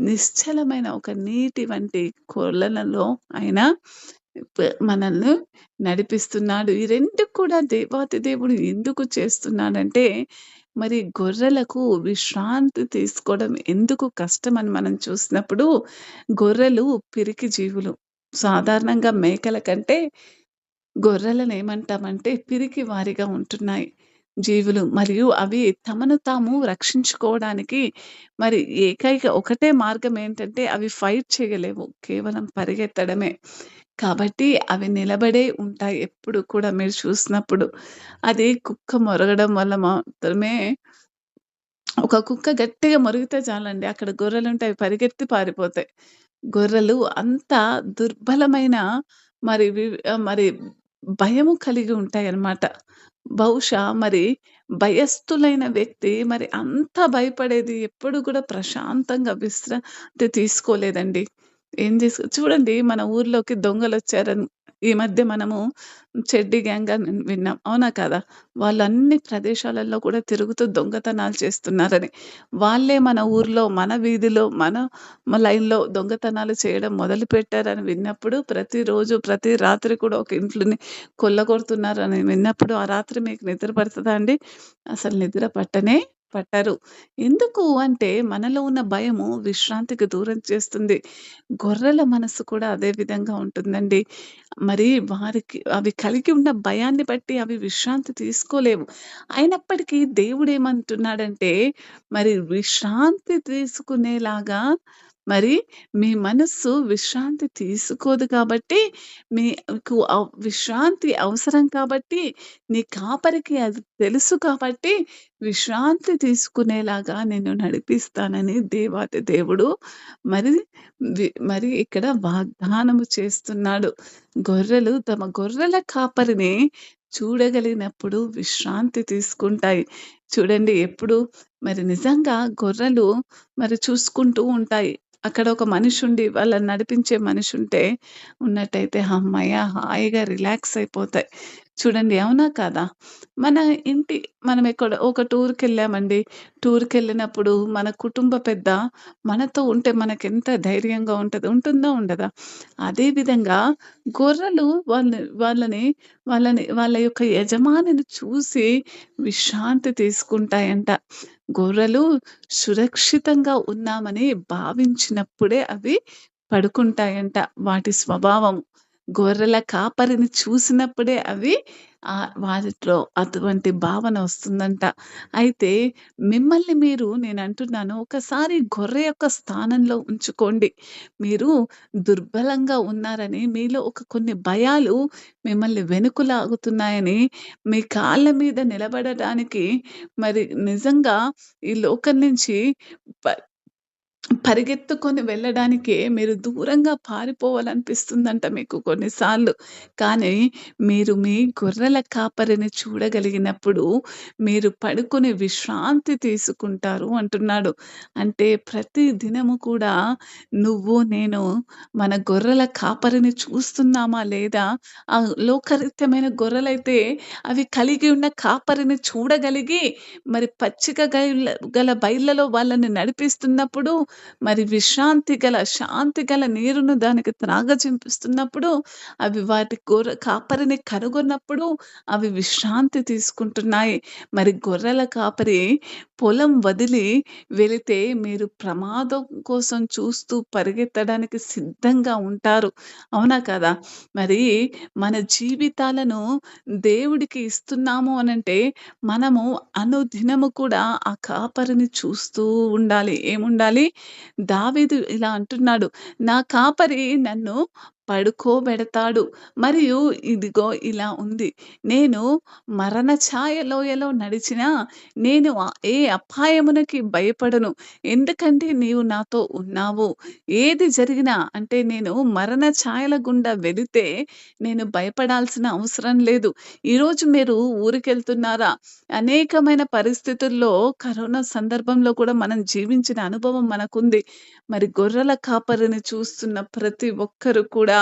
నిశ్చలమైన ఒక నీటి వంటి కొలనులో ఆయన మనల్ని నడిపిస్తున్నాడు. ఈ 2 కూడా దేవాతి దేవుడు ఎందుకు చేస్తున్నాడంటే, మరి గొర్రెలకు విశ్రాంతి తీసుకోవడం ఎందుకు కష్టమని మనం చూసినప్పుడు, గొర్రెలు పిరికి జీవులు. సాధారణంగా మేకల కంటే గొర్రెలనేమంటామంటే పిరికి వారిగా ఉంటున్నాయి జీవులు. మరియు అవి తమను తాము రక్షించుకోవడానికి మరి ఒకటే మార్గం ఏంటంటే అవి ఫైట్ చేయలేవు. కేవలం పరిగెత్తడమే. కాబట్టి అవి నిలబడే ఉంటాయి ఎప్పుడు కూడా మీరు చూసినప్పుడు. అది కుక్క మొరగడం వల్ల మాత్రమే ఒక కుక్క గట్టిగా మొరిగితే చాలండి. అక్కడ గొర్రెలుంటే అవి పరిగెత్తి పారిపోతాయి. గొర్రెలు అంత దుర్బలమైన మరి భయము కలిగి ఉంటాయన్నమాట. బహుశా మరి భయస్థులైన వ్యక్తి మరి అంత భయపడేది ఎప్పుడు కూడా ప్రశాంతంగా విశ్రాంతి తీసుకోలేదండి. చూడండి మన ఊర్లోకి దొంగలొచ్చారని ఈ మధ్య మనము చెడ్డీ గ్యాంగ్ అని విన్నాం. అవునా కాదా? వాళ్ళు అన్ని ప్రదేశాలలో కూడా తిరుగుతూ దొంగతనాలు చేస్తున్నారని. వాళ్ళే మన ఊర్లో, మన వీధిలో, మన లైన్‌లో దొంగతనాలు చేయడం మొదలుపెట్టారని విన్నప్పుడు, ప్రతిరోజు, ప్రతి రాత్రి కూడా ఒక ఇంట్లోని కొల్లగొడుతున్నారని విన్నప్పుడు, ఆ రాత్రి మీకు నిద్ర పడతదా అండి? అసలు నిద్ర పట్టరు. ఎందుకు అంటే మనలో ఉన్న భయము విశ్రాంతికి దూరం చేస్తుంది. గొర్రెల మనస్సు కూడా అదే విధంగా ఉంటుందండి. మరి వారికి అవి కలిగి ఉన్న భయాన్ని బట్టి అవి విశ్రాంతి తీసుకోలేవు. అయినప్పటికీ దేవుడేమంటున్నాడంటే, మరి విశ్రాంతి తీసుకునేలాగా మరి మీ మనస్సు విశ్రాంతి తీసుకోదు కాబట్టి, మీకు విశ్రాంతి అవసరం కాబట్టి, నీ కాపరికి అది తెలుసు కాబట్టి, విశ్రాంతి తీసుకునేలాగా నిన్ను నడిపిస్తానని దేవాతి దేవుడు మరి మరి ఇక్కడ వాగ్దానము చేస్తున్నాడు. గొర్రెలు తమ గొర్రెల కాపరిని చూడగలిగినప్పుడు విశ్రాంతి తీసుకుంటాయి. చూడండి ఎప్పుడు మరి నిజంగా గొర్రెలు మరి చూసుకుంటూ ఉంటాయి. అక్కడ ఒక మనిషుండి వాళ్ళని నడిపించే మనిషుంటే ఉన్నట్టయితే హమ్మయ్య! హాయిగా రిలాక్స్ అయిపోతాయి. చూడండి అవునా కాదా? మన మనం ఒక టూర్‌కెళ్ళామండి. టూర్‌కెళ్ళినప్పుడు మన కుటుంబ పెద్ద మనతో ఉంటే మనకెంత ధైర్యంగా ఉంటది. ఉంటుందా? ఉండదా? అదే విధంగా గొర్రెలు వాళ్ళని వాళ్ళ యొక్క యజమానిని చూసి విశ్రాంతి తీసుకుంటాయంట. గొర్రెలు సురక్షితంగా ఉన్నామని భావించినప్పుడే అవి పడుకుంటాయంట. వాటి స్వభావం. గొర్రెల కాపరిని చూసినప్పుడే అవి వారిలో అటువంటి భావన వస్తుందంట. అయితే మిమ్మల్ని మీరు నేనంటున్నాను ఒకసారి గొర్రె యొక్క స్థానంలో ఉంచుకోండి. మీరు దుర్బలంగా ఉన్నారని మీలో కొన్ని భయాలు మిమ్మల్ని వెనుకలాగుతున్నాయని, మీ కాళ్ళ మీద నిలబడడానికి మరి నిజంగా ఈ లోకం నుంచి ప పరిగెత్తుకొని వెళ్ళడానికే మీరు దూరంగా పారిపోవాలనిపిస్తుందంట మీకు కొన్నిసార్లు. కానీ మీరు మీ గొర్రెల కాపరిని చూడగలిగినప్పుడు మీరు పడుకొని విశ్రాంతి తీసుకుంటారు అంటున్నాడు. అంటే ప్రతి దినము కూడా నువ్వు, నేను మన గొర్రెల కాపరిని చూస్తున్నామా లేదా? లోకరీత్యమైన గొర్రెలైతే అవి కలిగి ఉన్న కాపరిని చూడగలిగి మరి పచ్చిక గల బయళ్ళలో వాళ్ళని నడిపిస్తున్నప్పుడు మరి విశ్రాంతి గల, శాంతి గల నీరును దానికి త్రాగజింపిస్తున్నప్పుడు, అవి వాటి కాపరిని కనుగొన్నప్పుడు అవి విశ్రాంతి తీసుకుంటున్నాయి. మరి గొర్రెల కాపరి పొలం వదిలి వెళితే మీరు ప్రమాదం కోసం చూస్తూ పరిగెత్తడానికి సిద్ధంగా ఉంటారు. అవునా కాదా? మరి మన జీవితాలను దేవుడికి ఇస్తున్నాము అనంటే, మనము అనుదినము కూడా ఆ కాపరిని చూస్తూ ఉండాలి. ఏముండాలి? దావీదు ఇలా అంటున్నాడు. నా కాపరి నన్ను పడుకోబెడతాడు. మరియు ఇదిగో ఇలా ఉంది. నేను మరణ ఛాయ లోయలో నడిచినా నేను ఏ అపాయమునకి భయపడను. ఎందుకంటే నీవు నాతో ఉన్నావు. ఏది జరిగినా అంటే నేను మరణ ఛాయల గుండా వెళితే నేను భయపడాల్సిన అవసరం లేదు. ఈరోజు మీరు ఊరికెళ్తున్నారా? అనేకమైన పరిస్థితుల్లో కరోనా సందర్భంలో కూడా మనం జీవించిన అనుభవం మనకుంది. మరి గొర్రెల కాపరిని చూస్తున్న ప్రతి ఒక్కరు కూడా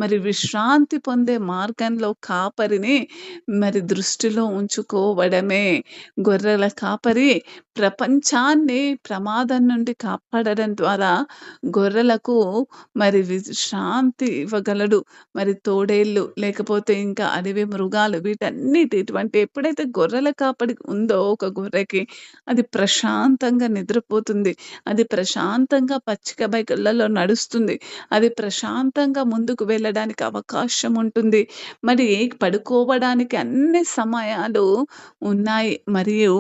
మరి విశ్రాంతి పొందే మార్గంలో కాపరిని మరి దృష్టిలో ఉంచుకోవడమే. గొర్రెల కాపరి ప్రపంచాన్ని ప్రమాదం నుండి కాపాడడం ద్వారా గొర్రెలకు మరి విశ్రాంతి ఇవ్వగలడు. మరి తోడేళ్ళు లేకపోతే ఇంకా అడవి మృగాలు ఇటువంటి ఎప్పుడైతే గొర్రెల కాపడి ఉందో ఒక గొర్రెకి అది ప్రశాంతంగా నిద్రపోతుంది. అది ప్రశాంతంగా పచ్చిక బయళ్ళలో నడుస్తుంది. అది ప్రశాంతంగా ముందుకు వెళ్ళడానికి అవకాశం ఉంటుంది. మరి పడుకోవడానికి అన్ని సమయాలు ఉన్నాయి. మరియు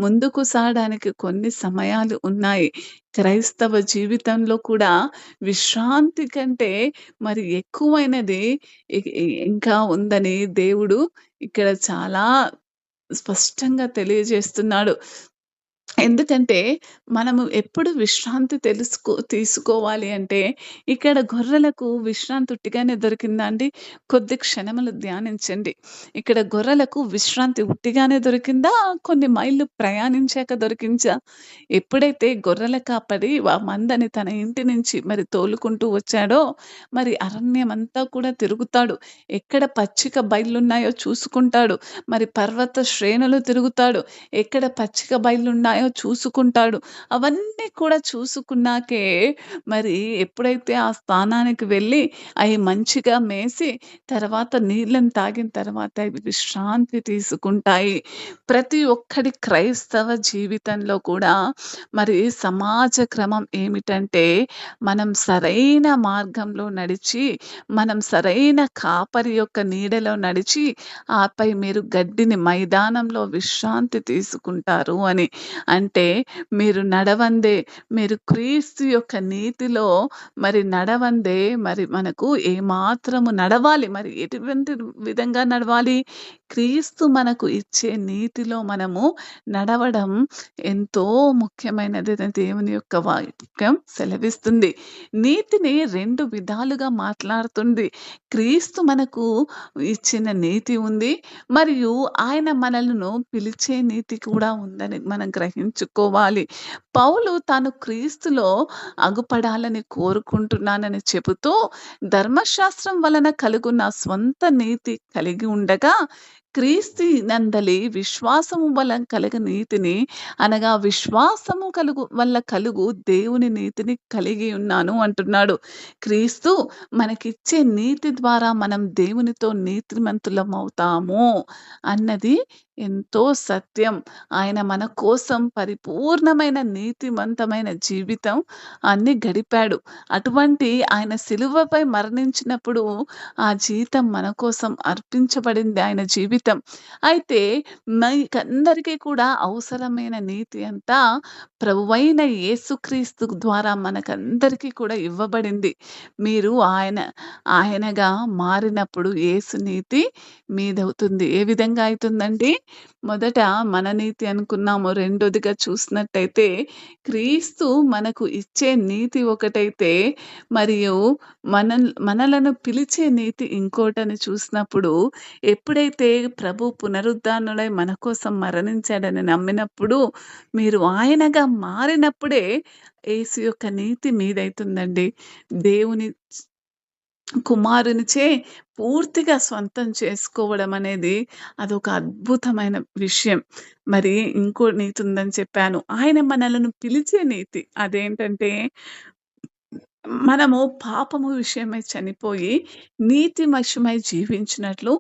ముందుకు సాగడానికి కొన్ని సమయాలు ఉన్నాయి. క్రైస్తవ జీవితంలో కూడా విశ్రాంతి కంటే మరి ఎక్కువైనది ఇంకా ఉందని దేవుడు ఇక్కడ చాలా స్పష్టంగా తెలియజేస్తున్నాడు. ఎందుకంటే, మనము ఎప్పుడు విశ్రాంతి తీసుకోవాలి అంటే, ఇక్కడ గొర్రెలకు విశ్రాంతి ఉట్టిగానే దొరికిందా అండి? కొద్ది క్షణములు ధ్యానించండి. ఇక్కడ గొర్రెలకు విశ్రాంతి ఉట్టిగానే దొరికిందా? కొన్ని మైళ్ళు ప్రయాణించాక దొరికించా? ఎప్పుడైతే గొర్రెల కాపరి మందని తన ఇంటి నుంచి మరి తోలుకుంటూ వచ్చాడో, మరి అరణ్యమంతా కూడా తిరుగుతాడు. ఎక్కడ పచ్చిక బయళ్ళున్నాయో చూసుకుంటాడు. మరి పర్వత శ్రేణులు తిరుగుతాడు. ఎక్కడ పచ్చిక బయళ్ళున్నాయో చూసుకుంటాడు. అవన్నీ కూడా చూసుకున్నాకే మరి ఎప్పుడైతే ఆ స్థానానికి వెళ్ళి అయి మంచిగా మేసి తర్వాత నీళ్ళని తాగిన తర్వాత అవి విశ్రాంతి తీసుకుంటాయి. ప్రతి ఒక్కడి క్రైస్తవ జీవితంలో కూడా మరి సమాజ క్రమం ఏమిటంటే మనం సరైన మార్గంలో నడిచి, మనం సరైన కాపరి యొక్క నీడలో నడిచి, ఆపై మీరు గడ్డిని మైదానంలో విశ్రాంతి తీసుకుంటారు అని. అంటే మీరు నడవందే, మీరు క్రీస్తు యొక్క నీతిలో మరి నడవందే మరి మనకు ఏమాత్రము నడవాలి. మరి ఎటువంటి విధంగా నడవాలి? క్రీస్తు మనకు ఇచ్చే నీతిలో మనము నడవడం ఎంతో ముఖ్యమైనదని దేవుని యొక్క వాక్యం సెలవిస్తుంది. నీతిని 2 విధాలుగా మాట్లాడుతుంది. క్రీస్తు మనకు ఇచ్చిన నీతి ఉంది. మరియు ఆయన మనలను పిలిచే నీతి కూడా ఉందని మనం గ్రహించుకోవాలి. పౌలు తాను క్రీస్తులో అగుపడాలని కోరుకుంటున్నానని చెబుతూ, ధర్మశాస్త్రం వలన కలుగున స్వంత నీతి కలిగి ఉండగా, క్రీస్తు నందలి విశ్వాసము వలన కలుగు నీతిని అనగా విశ్వాసము వల్ల కలుగు దేవుని నీతిని కలిగి ఉన్నాను అంటున్నాడు. క్రీస్తు మనకిచ్చే నీతి ద్వారా మనం దేవునితో నీతిమంతులమవుతాము అన్నది ఎంతో సత్యం. ఆయన మన కోసం పరిపూర్ణమైన నీతిమంతమైన జీవితం అన్ని గడిపాడు. అటువంటి ఆయన సిలువపై మరణించినప్పుడు ఆ జీతం మన కోసం అర్పించబడింది ఆయన జీవితం. అయితే మీకందరికీ కూడా అవసరమైన నీతి అంతా ప్రభువైన యేసుక్రీస్తు ద్వారా మనకందరికీ కూడా ఇవ్వబడింది. మీరు ఆయనగా మారినప్పుడు యేసు నీతి మీదవుతుంది. ఏ విధంగా అయితుందండి? మొదట మన నీతి అనుకున్నాము. రెండోదిగా చూసినట్టయితే క్రీస్తు మనకు ఇచ్చే నీతి ఒకటైతే, మరియు మనలను పిలిచే నీతి ఇంకోటని చూసినప్పుడు, ఎప్పుడైతే ప్రభు పునరుద్ధానుడై మన కోసం మరణించాడని నమ్మినప్పుడు, మీరు ఆయనగా మారినప్పుడే యేసు యొక్క నీతి మీదైతుందండి. దేవుని కుమారునిచే పూర్తిగా స్వంతం చేసుకోవడం అనేది అదొక అద్భుతమైన విషయం. మరి ఇంకో నీతి ఉందని చెప్పాను. ఆయన మనలను పిలిచే నీతి. అదేంటంటే మనము పాపము విషయమై చనిపోయి, నీతివశమై జీవించినట్లు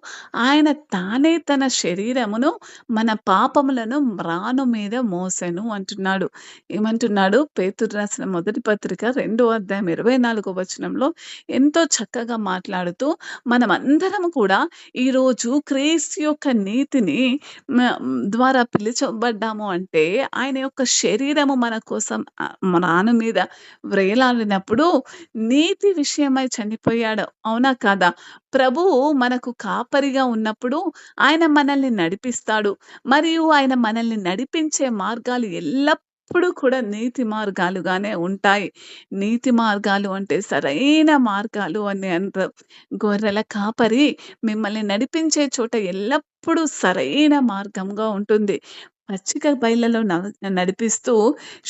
ఆయన తానే తన శరీరమును మన పాపములను మ్రాను మీద మోసెను అంటున్నాడు. ఏమంటున్నాడు? పేతురు రాసిన మొదటి పత్రిక 2వ అధ్యాయం 24వ వచనంలో ఎంతో చక్కగా మాట్లాడుతూ, మనమందరము కూడా ఈరోజు క్రీస్తు యొక్క నీతిని మ ద్వారా పిలుచబడ్డాము అంటే, ఆయన యొక్క శరీరము మన కోసం మ్రాను మీద వ్రేలాడినప్పుడు నీతి విషయమై చనిపోయాడు. అవునా కాదా? ప్రభువు మనకు కాపరిగా ఉన్నప్పుడు ఆయన మనల్ని నడిపిస్తాడు. మరియు ఆయన మనల్ని నడిపించే మార్గాలు ఎల్లప్పుడూ కూడా నీతి మార్గాలుగానే ఉంటాయి. నీతి మార్గాలు అంటే సరైన మార్గాలు అని అంటారు. గొర్రెల కాపరి మిమ్మల్ని నడిపించే చోట ఎల్లప్పుడూ సరైన మార్గంగా ఉంటుంది. పచ్చిక బయళ్ళలో నడిపిస్తూ,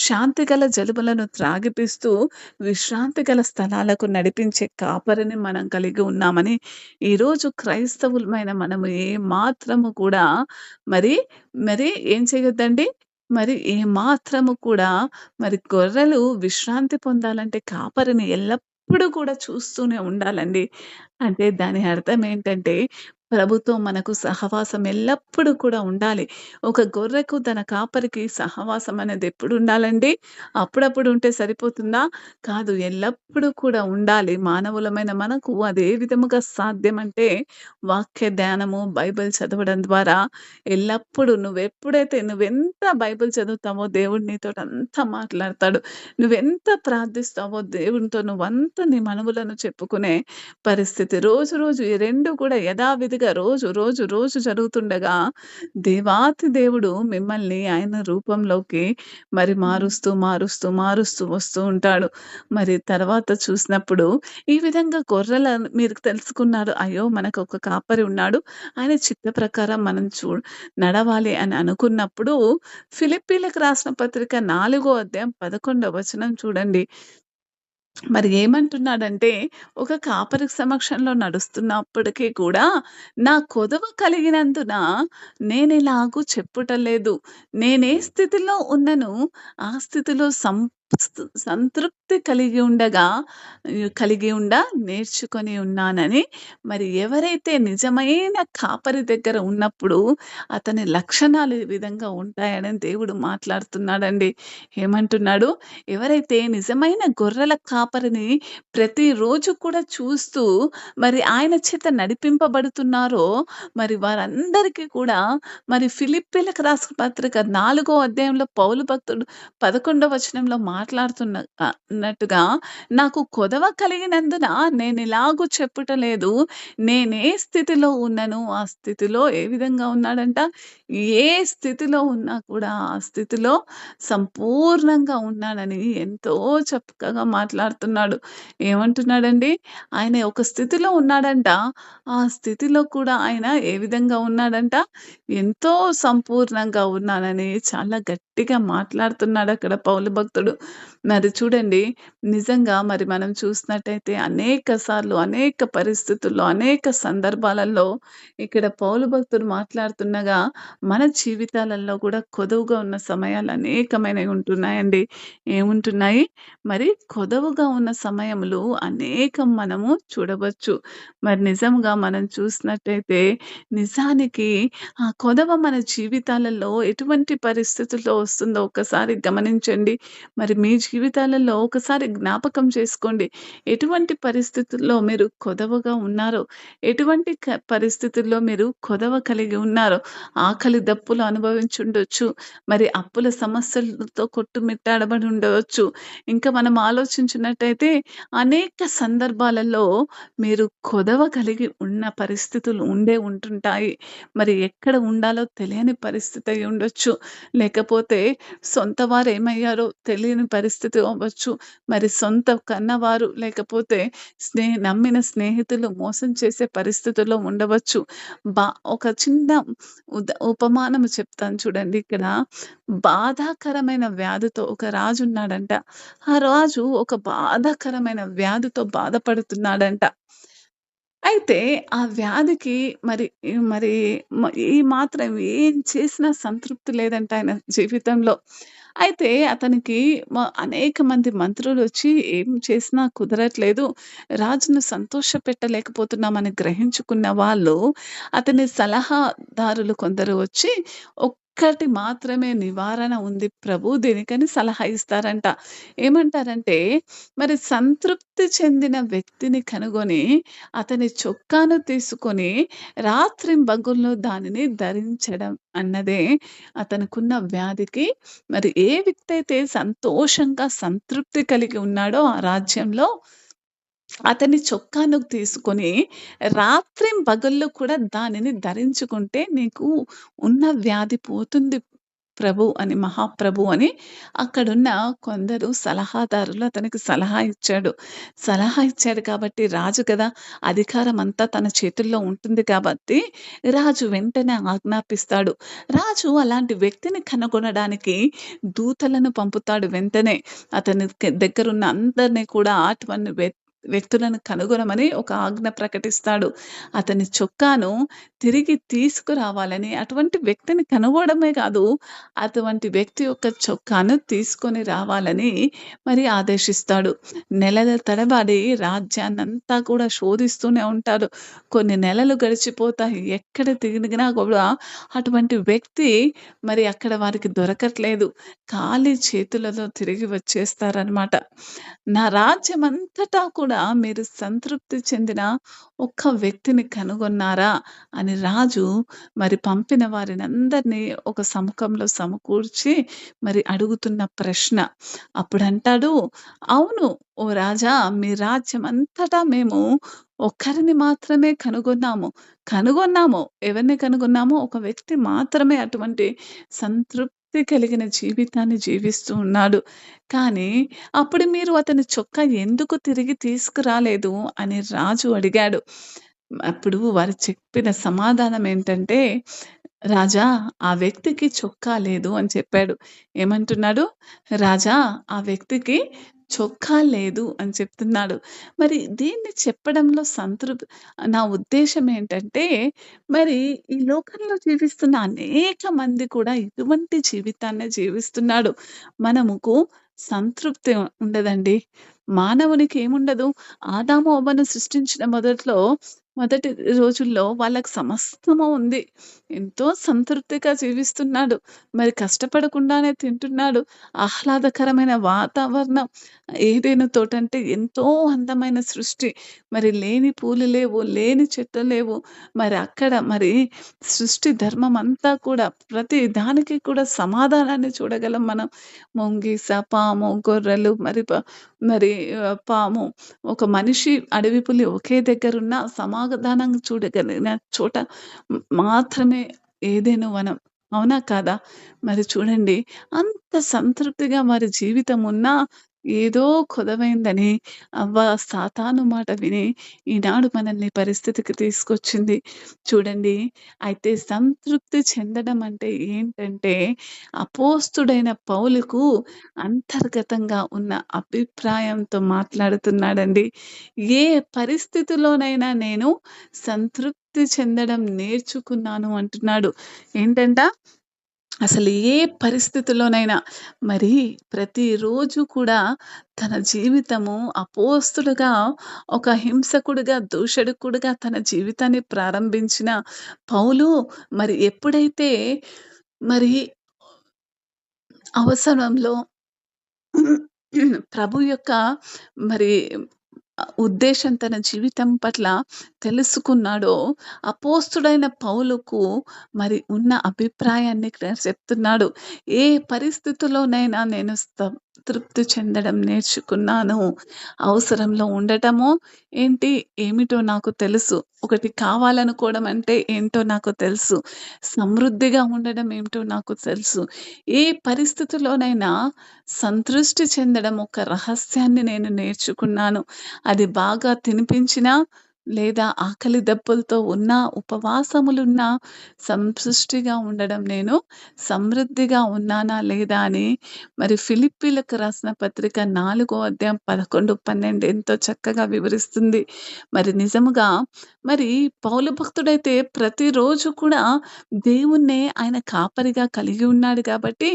శాంతిగల జలుబులను త్రాగిపిస్తూ, విశ్రాంతి గల స్థలాలకు నడిపించే కాపరిని మనం కలిగి ఉన్నామని, ఈరోజు క్రైస్తవులమైన మనము ఏమాత్రము కూడా మరి, మరి ఏం చేయొద్దండి? మరి ఏమాత్రము కూడా మరి గొర్రెలు విశ్రాంతి పొందాలంటే కాపరిని ఎల్లప్పుడూ కూడా చూస్తూనే ఉండాలండి. అంటే దాని అర్థం ఏంటంటే, ప్రభుతో మనకు సహవాసం ఎల్లప్పుడూ కూడా ఉండాలి. ఒక గొర్రెకు తన కాపరికి సహవాసం అనేది ఎప్పుడుండాలండి? అప్పుడప్పుడు ఉంటే సరిపోతుందా? కాదు. ఎల్లప్పుడూ కూడా ఉండాలి. మానవులమైన మనకు అదే విధముగా సాధ్యమంటే, వాక్య ధ్యానము, బైబిల్ చదవడం ద్వారా ఎల్లప్పుడూ నువ్వెంత బైబిల్ చదువుతావో దేవుడు నీతోటి అంత మాట్లాడతాడు. నువ్వెంత ప్రార్థిస్తావో దేవునితో నువ్వంత నీ మనవులను చెప్పుకునే పరిస్థితి. రోజు రోజు ఈ 2 కూడా యథావిధిగా రోజు జరుగుతుండగా, దేవాతి దేవుడు మిమ్మల్ని ఆయన రూపంలోకి మరి మారుస్తూ వస్తూ ఉంటాడు. మరి తర్వాత చూసినప్పుడు ఈ విధంగా గొర్రెలను మీరు తెలుసుకున్నారు. అయ్యో! మనకొక కాపరి ఉన్నాడు. ఆయన చిత్త ప్రకారం మనం నడవాలి అని అనుకున్నప్పుడు, ఫిలిప్పీలకు రాసిన పత్రిక 4వ అధ్యాయం 11వ వచనం చూడండి. మరి ఏమంటున్నాడంటే, ఒక కాపరి సమక్షంలో నడుస్తున్నప్పటికీ కూడా, నా కొదవ కలిగినందున నేనిలాగు చెప్పుటలేదు. నేనే స్థితిలో ఉన్ననో, ఆ స్థితిలో సంతృప్తి కలిగి నేర్చుకొని ఉన్నానని, మరి ఎవరైతే నిజమైన కాపరి దగ్గర ఉన్నప్పుడు, అతని లక్షణాలు ఈ విధంగా ఉంటాయని దేవుడు మాట్లాడుతున్నాడండి. ఏమంటున్నాడు? ఎవరైతే నిజమైన గొర్రెల కాపరిని ప్రతిరోజు కూడా చూస్తూ, మరి ఆయన చేత నడిపింపబడుతున్నారో, మరి వారందరికీ కూడా మరి ఫిలిప్పీలకు రాసిన పత్రిక 4వ అధ్యాయంలో పౌలు భక్తుడు 11వ వచనంలో అన్నట్టుగా, నాకు కొదవ కలిగినందున నేనిలాగు చెప్పుటలేదు. నేనే స్థితిలో ఉన్ననో, ఆ స్థితిలో ఏ విధంగా ఉన్నాడంట? ఏ స్థితిలో ఉన్నా కూడా, ఆ స్థితిలో సంపూర్ణంగా ఉన్నానని ఎంతో చక్కగా మాట్లాడుతున్నాడు. ఏమంటున్నాడండి? ఆయన ఒక స్థితిలో ఉన్నాడంట. ఆ స్థితిలో కూడా ఆయన ఏ విధంగా ఉన్నాడంట? ఎంతో సంపూర్ణంగా ఉన్నానని చాలా గట్టిగా మాట్లాడుతున్నాడక్కడ పౌలు భక్తుడు. మరి చూడండి, నిజంగా మరి మనం చూసినట్టయితే అనేక సార్లు, అనేక పరిస్థితుల్లో, అనేక సందర్భాలలో ఇక్కడ పౌలు భక్తుడు మాట్లాడుతుండగా, మన జీవితాలలో కూడా కొదువుగా ఉన్న సమయాలు అనేకమైనవి ఉంటున్నాయండి. ఏముంటున్నాయి? మరి కొదవుగా ఉన్న సమయములు అనేకం మనము చూడవచ్చు. మరి నిజంగా మనం చూసినట్టయితే, నిజానికి ఆ కొదవ మన జీవితాలలో ఎటువంటి పరిస్థితుల్లో వస్తుందో ఒక్కసారి గమనించండి. మరి మీ జీవితాలలో ఒకసారి జ్ఞాపకం చేసుకోండి. ఎటువంటి పరిస్థితుల్లో మీరు కొదవగా ఉన్నారో, ఎటువంటి పరిస్థితుల్లో మీరు కొదవ కలిగి ఉన్నారో, ఆకలి దప్పులు అనుభవించుండొచ్చు. మరి అప్పుల సమస్యలతో కొట్టుమిట్టాడబడి ఉండవచ్చు. ఇంకా మనం ఆలోచించినట్టయితే అనేక సందర్భాలలో మీరు కొదవ కలిగి ఉన్న పరిస్థితులు ఉంటుంటాయి. మరి ఎక్కడ ఉండాలో తెలియని పరిస్థితి అయ్యుండొచ్చు. లేకపోతే సొంత వారేమయ్యారో తెలియని పరిస్థితి అవ్వచ్చు. మరి సొంత కన్నవారు లేకపోతే నమ్మిన స్నేహితులు మోసం చేసే పరిస్థితుల్లో ఉండవచ్చు. బా ఒక చిన్న ఉపమానం చెప్తాను చూడండి ఇక్కడ. బాధాకరమైన వ్యాధితో ఒక రాజున్నాడంట. ఆ రాజు ఒక బాధాకరమైన వ్యాధితో బాధపడుతున్నాడంట. అయితే ఆ వ్యాధికి మరి మరి ఈ మాత్రం ఏం చేసినా సంతృప్తి లేదంట ఆయన జీవితంలో. అయితే అతనికి అనేక మంది మంత్రులొచ్చి ఏం చేసినా కుదరట్లేదు. రాజును సంతోషపెట్టలేకపోతున్నామని గ్రహించుకున్న వాళ్ళు అతని సలహాదారులు కొందరు వచ్చి ఒక్కటి మాత్రమే నివారణ ఉంది ప్రభు దీనికని సలహా ఇస్తారంట. ఏమంటారంటే మరి సంతృప్తి చెందిన వ్యక్తిని కనుగొని అతని చొక్కాను తీసుకొని రాత్రింబగళ్ళు దానిని ధరించడం అన్నదే అతనుకున్న వ్యాధికి మరి ఏ వ్యక్తి అయితే సంతోషంగా, సంతృప్తి కలిగి ఉన్నాడో ఆ రాజ్యంలో అతని చొక్కాను తీసుకొని రాత్రింబగళ్ళు కూడా దానిని ధరించుకుంటే నీకు ఉన్న వ్యాధి పోతుంది మహాప్రభు అని అక్కడున్న కొందరు సలహాదారులు అతనికి సలహా ఇచ్చాడు. సలహా ఇచ్చాడు కాబట్టి రాజు కదా! అధికారం అంతా తన చేతుల్లో ఉంటుంది కాబట్టి రాజు వెంటనే ఆజ్ఞాపిస్తాడు. రాజు అలాంటి వ్యక్తిని కనుగొనడానికి దూతలను పంపుతాడు వెంటనే. అతని దగ్గరున్న అందరిని కూడా అటువంటి వ్యక్తులను కనుగొనమని ఒక ఆజ్ఞ ప్రకటిస్తాడు. అతని చొక్కాను తిరిగి తీసుకురావాలని, అటువంటి వ్యక్తిని కనుగొనడమే కాదు, అటువంటి వ్యక్తి యొక్క చొక్కాను తీసుకొని రావాలని మరి ఆదేశిస్తాడు. నెలల తడబడి రాజ్యాన్నంతా కూడా శోధిస్తూనే ఉంటారు. కొన్ని నెలలు గడిచిపోతాయి. ఎక్కడ తిరిగినా కూడా అటువంటి వ్యక్తి మరి అక్కడ వారికి దొరకట్లేదు. ఖాళీ చేతులతో తిరిగి వచ్చేస్తారనమాట. నా రాజ్యమంతటా కూడా మీరు సంతృప్తి చెందిన ఒక్క వ్యక్తిని కనుగొన్నారా? అని రాజు మరి పంపిన వారినందరినీ ఒక సముఖంలో సమకూర్చి మరి అడుగుతున్న ప్రశ్న. అప్పుడంటాడు, "అవును ఓ రాజా! మీ రాజ్యమంతటా మేము ఒక్కరిని మాత్రమే కనుగొన్నాము. ఎవరిని కనుగొన్నాము? ఒక వ్యక్తి మాత్రమే అటువంటి సంతృప్తి కలిగిన జీవితాన్ని జీవిస్తూ ఉన్నాడు. కానీ అప్పుడు మీరు అతని చొక్కా ఎందుకు తిరిగి తీసుకురాలేదు?" అని రాజు అడిగాడు. అప్పుడు వారు చెప్పిన సమాధానం ఏంటంటే, "రాజా ఆ వ్యక్తికి చొక్కా లేదు" అని చెప్పాడు. ఏమంటున్నాడు? "రాజా ఆ వ్యక్తికి చొక్కా లేదు" అని చెప్తున్నాడు. మరి దీన్ని చెప్పడంలో నా ఉద్దేశ్యం ఏంటంటే, మరి ఈ లోకంలో జీవిస్తున్న అనేక మంది కూడా ఇటువంటి జీవితాన్నే జీవిస్తున్నాడు. మనముకు సంతృప్తి ఉండదండి. మానవునికి ఏముండదు? ఆదాము, అవ్వను సృష్టించిన మొదటి రోజుల్లో వాళ్ళకి సమస్తము ఉంది. ఎంతో సంతృప్తిగా జీవిస్తున్నాడు. మరి కష్టపడకుండానే తింటున్నాడు. ఆహ్లాదకరమైన వాతావరణం. ఏదెను తోటంటే ఎంతో అందమైన సృష్టి. మరి లేని పూలు లేవు, లేని చెట్లు లేవు. మరి అక్కడ మరి సృష్టి ధర్మం అంతా కూడా ప్రతి దానికి కూడా సమాధానాన్ని చూడగలం మనం. ముంగిస, పాము, గొర్రెలు మరి పాము, ఒక మనిషి, అడవి పులి ఒకే దగ్గరున్న సమాధానం చూడగలిగిన చోట మాత్రమే ఏదెను వనం. అవునా కాదా? మరి చూడండి అంత సంతృప్తిగా మరి జీవితం ఉన్నా ఏదో కొదవైందని సాతాను మాట విని ఈనాడు మనల్ని పరిస్థితికి తీసుకొచ్చింది. చూడండి అయితే సంతృప్తి చెందడం అంటే ఏంటంటే అపోస్తుడైన పౌలుకు అంతర్గతంగా ఉన్న అభిప్రాయంతో మాట్లాడుతున్నాడండి. ఏ పరిస్థితిలోనైనా నేను సంతృప్తి చెందడం నేర్చుకున్నాను అంటున్నాడు. ఏంటంట? అసలు ఏ పరిస్థితిలోనైనా మరి ప్రతిరోజు కూడా తన జీవితము అపోస్తులుగా, ఒక హింసకుడిగా, దూషకుడుగా తన జీవితాన్ని ప్రారంభించిన పౌలు మరి ఎప్పుడైతే మరి అవసరంలో ప్రభు యొక్క మరి ఉద్దేశం తన జీవితం పట్ల తెలుసుకున్నాడో, అపోస్తుడైన పౌలుకు మరి ఉన్న అభిప్రాయాన్ని ఇక్కడ చెప్తున్నాడు. ఏ పరిస్థితిలోనైనా నేను తృప్తి చెందడం నేర్చుకున్నాను. అవసరంలో ఉండటము ఏంటి, ఏమిటో నాకు తెలుసు. ఒకటి కావాలనుకోవడం అంటే ఏంటో నాకు తెలుసు. సమృద్ధిగా ఉండడం ఏమిటో నాకు తెలుసు. ఏ పరిస్థితిలోనైనా సంతృష్టి చెందడం ఒక రహస్యాన్ని నేను నేర్చుకున్నాను. అది బాగా తినిపించినా, లేదా ఆకలి దప్పులతో ఉన్నా, ఉపవాసములున్నా సంతుష్టిగా ఉండడం నేను సమృద్ధిగా ఉన్నానా లేదా అని మరి ఫిలిప్పీలకు రాసిన పత్రిక 4 అధ్యాయం 11, 12 ఎంతో చక్కగా వివరిస్తుంది. మరి నిజముగా మరి పౌలు భక్తుడైతే ప్రతిరోజు కూడా దేవుణ్ణే ఆయన కాపరిగా కలిగి ఉన్నాడు కాబట్టి,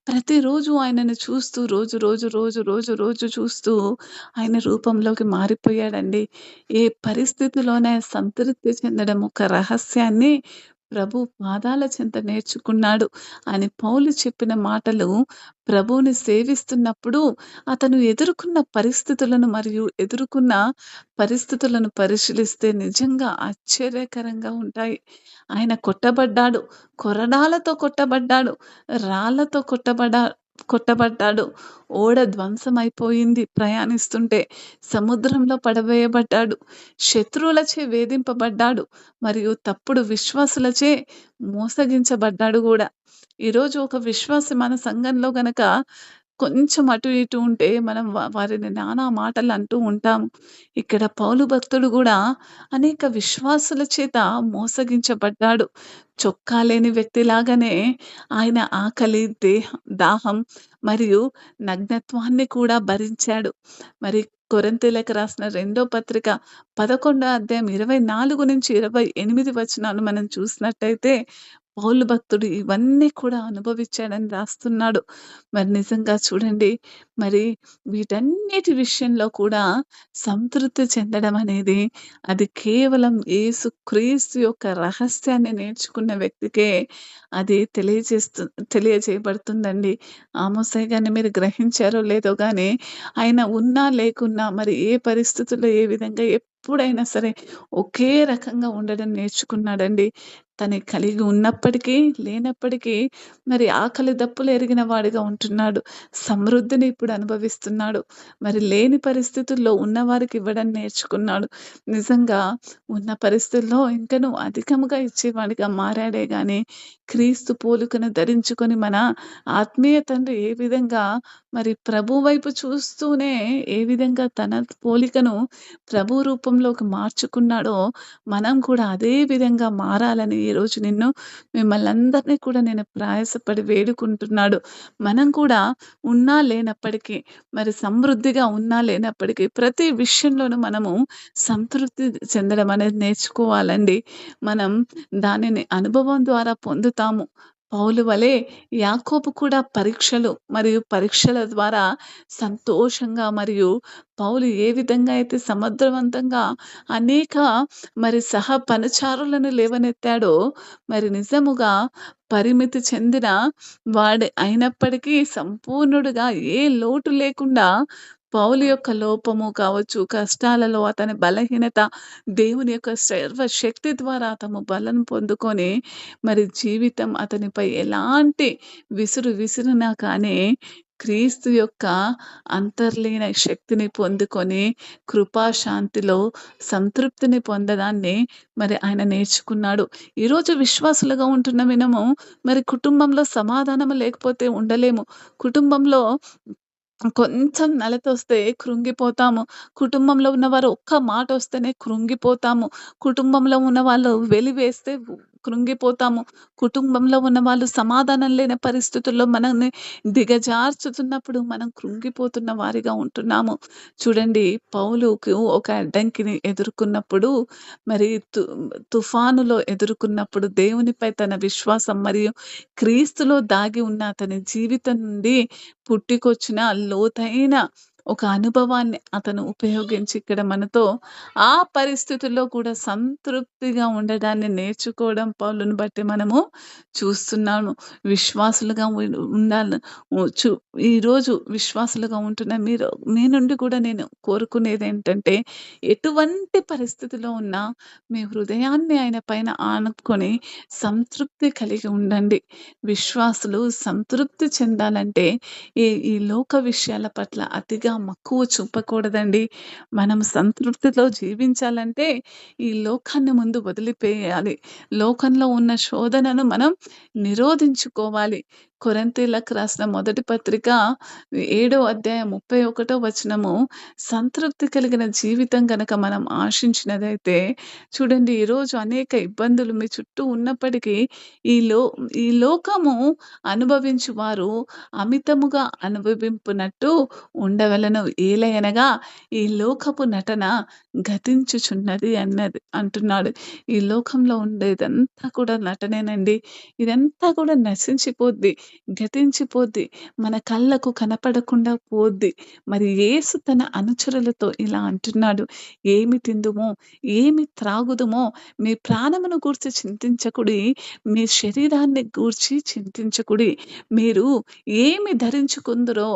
ప్రతిరోజు ఆయనను చూస్తూ రోజు చూస్తూ ఆయన రూపంలోకి మారిపోయాడండి. ఏ పరిస్థితిలోనే సంతృప్తి చెందడం ఒక రహస్యాన్ని ప్రభు పాదాల చెంత నేర్చుకున్నాడు అని పౌలు చెప్పిన మాటలు ప్రభువుని సేవిస్తున్నప్పుడు అతను ఎదుర్కొన్న పరిస్థితులను మరియు ఎదుర్కొన్న పరిస్థితులను పరిశీలిస్తే నిజంగా ఆశ్చర్యకరంగా ఉంటాయి. ఆయన కొట్టబడ్డాడు. కొరడాలతో కొట్టబడ్డాడు. రాళ్ళతో కొట్టబడ్డాడు. ఓడ ధ్వంసమైపోయింది ప్రయాణిస్తుంటే. సముద్రంలో పడవేయబడ్డాడు. శత్రువులచే వేధింపబడ్డాడు. మరియు తప్పుడు విశ్వాసులచే మోసగించబడ్డాడు గూడా. ఈరోజు ఒక విశ్వాసి మన సంఘంలో గనక కొంచెం అటు ఇటు ఉంటే మనం వారిని నానా మాటలు అంటూ ఉంటాము. ఇక్కడ పౌలు భక్తుడు గూడా అనేక విశ్వాసుల చేత మోసగించబడ్డాడు. చొక్కా లేని వ్యక్తిలాగానే ఆయన ఆకలి, దాహం మరియు నగ్నత్వాన్ని కూడా భరించాడు. మరి కొరింథీయులకు రాసిన రెండో పత్రిక 11 అధ్యాయం 24-28 వచనాలు మనం చూసినట్టయితే పౌలు భక్తుడు ఇవన్నీ కూడా అనుభవించాడని రాస్తున్నాడు. మరి నిజంగా చూడండి, మరి వీటన్నిటి విషయంలో కూడా సంతృప్తి చెందడం అనేది అది కేవలం యేసుక్రీస్తు యొక్క రహస్యాన్ని నేర్చుకున్న వ్యక్తికే అది తెలియజేయబడుతుందండి. ఆమోసయ్య గారిని మీరు గ్రహించారో లేదో గానీ, ఆయన ఉన్నా లేకున్నా మరి ఏ పరిస్థితుల్లో ఏ విధంగా ఎప్పుడైనా సరే ఒకే రకంగా ఉండడం నేర్చుకున్నాడండి. తను కలిగి ఉన్నప్పటికీ, లేనప్పటికీ మరి ఆకలి దప్పులు ఎరిగిన వాడిగా ఉంటున్నాడు. సమృద్ధిని ఇప్పుడు అనుభవిస్తున్నాడు. మరి లేని పరిస్థితుల్లో ఉన్నవారికి ఇవ్వడం నేర్చుకున్నాడు. నిజంగా ఉన్న పరిస్థితుల్లో ఇంకను అధికముగా ఇచ్చేవాడిగా మారాడే గాని, క్రీస్తు పోలికను ధరించుకొని మన ఆత్మీయ తండ్రి ఏ విధంగా మరి ప్రభు వైపు చూస్తూనే ఏ విధంగా తన పోలికను ప్రభు రూపంలోకి మార్చుకున్నాడో, మనం కూడా అదే విధంగా మారాలని ఈరోజు మిమ్మల్ని అందరినీ కూడా నేను ప్రయాసపడి వేడుకుంటున్నాడు. మనం కూడా ఉన్నా లేనప్పటికీ, మరి సమృద్ధిగా ఉన్నా లేనప్పటికీ ప్రతి విషయంలోనూ మనము సంతృప్తి చెందడం అనేది నేర్చుకోవాలండి. మనం దానిని అనుభవం ద్వారా పొందుతాము. పౌలు వలె యాకోబు కూడా పరీక్షలు మరియు పరీక్షల ద్వారా సంతోషంగా మరియు పౌలు ఏ విధంగా అయితే సమర్థవంతంగా అనేక మరి పనిచారులను లేవనెత్తాడో, మరి నిజముగా పరిమితి చెందిన వాడు అయినప్పటికీ సంపూర్ణుడుగా ఏ లోటు లేకుండా పౌలు యొక్క లోపము కావచ్చు, కష్టాలలో అతని బలహీనత, దేవుని యొక్క సర్వశక్తి ద్వారా అతను బలం పొందుకొని మరి జీవితం అతనిపై ఎలాంటి విసిరినా కానీ క్రీస్తు యొక్క అంతర్లీన శక్తిని పొందుకొని కృపాశాంతిలో సంతృప్తిని పొందడాన్ని మరి ఆయన నేర్చుకున్నాడు. ఈరోజు విశ్వాసులుగా ఉంటున్న మనము మరి కుటుంబంలో సమాధానం లేకపోతే ఉండలేము. కుటుంబంలో కొంచెం నలతొస్తే కృంగిపోతాము. కుటుంబంలో ఉన్నవారు ఒక్క మాటొస్తేనే కృంగిపోతాము. కుటుంబంలో ఉన్నవాళ్ళు వెలివేస్తే కృంగిపోతాము. కుటుంబంలో ఉన్నవాళ్ళు సమాధానం లేని పరిస్థితుల్లో మనల్ని దిగజార్చుతున్నప్పుడు మనం కృంగిపోతున్న వారిగా ఉంటున్నాము. చూడండి, పౌలుకు ఒక అడ్డంకిని ఎదుర్కొన్నప్పుడు మరి తుఫానులో ఎదుర్కొన్నప్పుడు దేవునిపై తన విశ్వాసం మరియు క్రీస్తులో దాగి ఉన్న అతని జీవితం నుండి పుట్టుకొచ్చిన లోతైన ఒక అనుభవాన్ని అతను ఉపయోగించి ఇక్కడ మనతో ఆ పరిస్థితుల్లో కూడా సంతృప్తిగా ఉండడాన్ని నేర్చుకోవడం పౌలుని బట్టి మనము చూస్తున్నాము. విశ్వాసులుగా ఉండాలి. చు ఈరోజు విశ్వాసులుగా ఉంటున్న మీ నుండి కూడా నేను కోరుకునేదేంటంటే, ఎటువంటి పరిస్థితిలో ఉన్నా మీ హృదయాన్ని ఆయన పైన ఆనుకొని సంతృప్తి కలిగి ఉండండి. విశ్వాసులు సంతృప్తి చెందాలంటే ఈ లోక విషయాల పట్ల అతిగా మక్కువ చూపకూడదండి. మనం సంతృప్తితో జీవించాలంటే ఈ లోకాన్ని ముందు వదిలిపేయాలి. లోకంలో ఉన్న శోధనను మనం నిరోధించుకోవాలి. కొరింథీయులకు రాసిన మొదటి పత్రిక 7 అధ్యాయం 31 వచనము, సంతృప్తి కలిగిన జీవితం గనక మనం ఆశించినదైతే చూడండి, ఈరోజు అనేక ఇబ్బందులు మీ చుట్టూ ఉన్నప్పటికీ ఈ లో ఈ లోకము అనుభవించువారు అమితముగా అనుభవింపునట్టు ఉండవలెను. ఏలయనగా ఈ లోకపు నటన గతించుచున్నది అంటున్నాడు. ఈ లోకంలో ఉండేదంతా కూడా నటనేనండి. ఇదంతా కూడా నశించిపోద్ది, గతించిపోద్ది. మన కళ్ళకు కనపడకుండా పోద్ది. మరి యేసు తన అనుచరులతో ఇలా అంటున్నాడు. ఏమి తిందుమో, ఏమి త్రాగుదుమో, మీ ప్రాణమును గూర్చి చింతించకుడి, మీ శరీరాన్ని గూర్చి చింతించకుడి. మీరు ఏమి ధరించుకుందురో,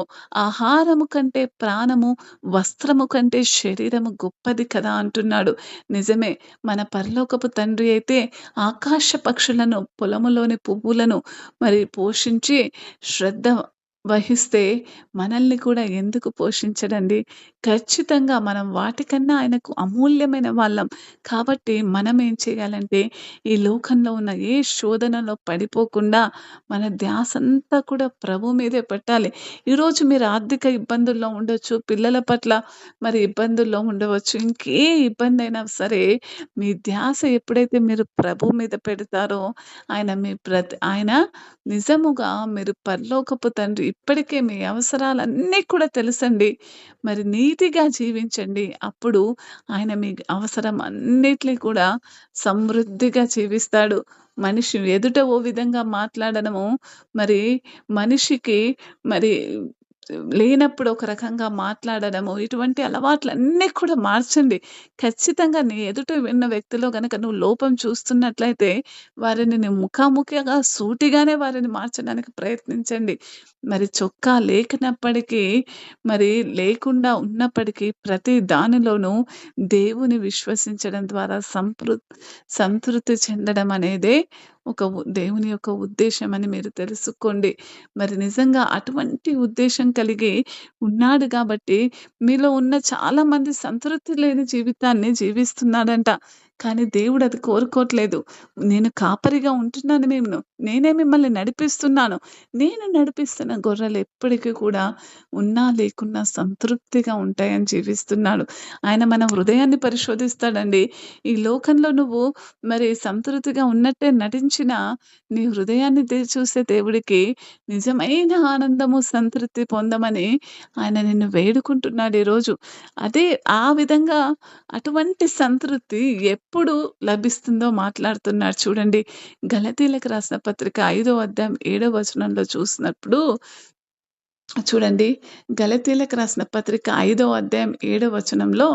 ఆహారము కంటే ప్రాణము, వస్త్రము కంటే శరీరము గొప్పది కదా అంటున్నాడు. నిజమే. మన పరలోకపు తండ్రి అయితే ఆకాశ పక్షులను, పొలములోని పువ్వులను మరి పోషించి శ్రద్ధ వహిస్తే మనల్ని కూడా ఎందుకు పోషించడండి? ఖచ్చితంగా మనం వాటికన్నా ఆయనకు అమూల్యమైన వాళ్ళం. కాబట్టి మనం ఏం చేయాలంటే ఈ లోకంలో ఉన్న ఏ శోధనలో పడిపోకుండా మన ధ్యాసంతా కూడా ప్రభు మీదే పెట్టాలి. ఈరోజు మీరు ఆర్థిక ఇబ్బందుల్లో ఉండొచ్చు. పిల్లల పట్ల మరి ఇబ్బందుల్లో ఉండవచ్చు. ఇంకే ఇబ్బందైనా సరే మీ ధ్యాస ఎప్పుడైతే మీరు ప్రభు మీద పెడతారో ఆయన నిజముగా మీరు పరలోకపు తండ్రి ఇప్పటికే మీ అవసరాలన్నీ కూడా తెలుసండి. మరి నీతిగా జీవించండి. అప్పుడు ఆయన మీ అవసరం అన్నిట్లి కూడా సమృద్ధిగా జీవిస్తాడు. మనిషి ఎదుట ఓ విధంగా మాట్లాడడము, మరి మనిషికి మరి లేనప్పుడు ఒక రకంగా మాట్లాడడము, ఇటువంటి అలవాట్లన్నీ కూడా మార్చండి. ఖచ్చితంగా నీ ఎదుట ఉన్న వ్యక్తిలో గనక నువ్వు లోపం చూస్తున్నట్లయితే వారిని నువ్వు ముఖాముఖిగా సూటిగానే వారిని మార్చడానికి ప్రయత్నించండి. మరి చొక్కా లేకనప్పటికీ, మరి లేకుండా ఉన్నప్పటికీ ప్రతి దానిలోనూ దేవుని విశ్వసించడం ద్వారా సంతృప్తి చెందడం అనేదే దేవుని యొక్క ఉద్దేశ్యం అని మీరు తెలుసుకోండి. మరి నిజంగా అటువంటి ఉద్దేశ్యం కలిగి ఉన్నాడు గాబట్టి, మీలో ఉన్న చాలామంది సంతృప్తి లేని జీవితాన్ని జీవిస్తున్నాడంట. కానీ దేవుడు అది కోరుకోవట్లేదు. నేను కాపరిగా ఉంటున్నాను నేనే మిమ్మల్ని నడిపిస్తున్నాను. నేను నడిపిస్తున్న గొర్రెలు ఎప్పటికి కూడా ఉన్నా లేకున్నా సంతృప్తిగా ఉంటాయని జీవిస్తున్నాడు. ఆయన మన హృదయాన్ని పరిశోధిస్తాడండి. ఈ లోకంలో నువ్వు మరి సంతృప్తిగా ఉన్నట్టే నటించినా నీ హృదయాన్ని చూసే దేవుడికి నిజమైన ఆనందము, సంతృప్తి పొందమని ఆయన నిన్ను వేడుకుంటున్నాడు ఈరోజు. అదే ఆ విధంగా అటువంటి సంతృప్తి ఎప్పుడు లభిస్తుందో మాట్లాడుతున్నాడు చూడండి. గలతీలకు రాసిన పత్రిక 5వ అధ్యాయం 7వ వచనంలో చూసినప్పుడు చూడండి. గలతీలకు రాసిన పత్రిక 5వ అధ్యాయం 7వ వచనంలో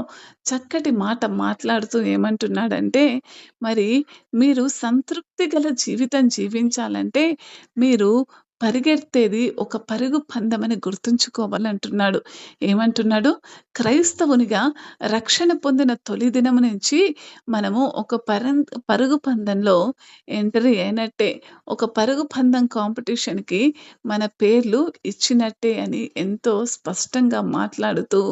చక్కటి మాట మాట్లాడుతూ ఏమంటున్నాడంటే, మరి మీరు సంతృప్తి గల జీవితం జీవించాలంటే మీరు పరిగెత్తేది ఒక పరుగు పందెమని గుర్తుంచుకోవాలంటున్నాడు. ఏమంటున్నాడు? క్రైస్తవునిగా రక్షణ పొందిన తొలి దినము నుంచి మనము ఒక పరుగు పందెంలో ఎంట్రీ అయినట్టే. ఒక పరుగు పందెం కాంపిటీషన్‌కి మన పేర్లు ఇచ్చినట్టే అని ఎంతో స్పష్టంగా మాట్లాడుతూ,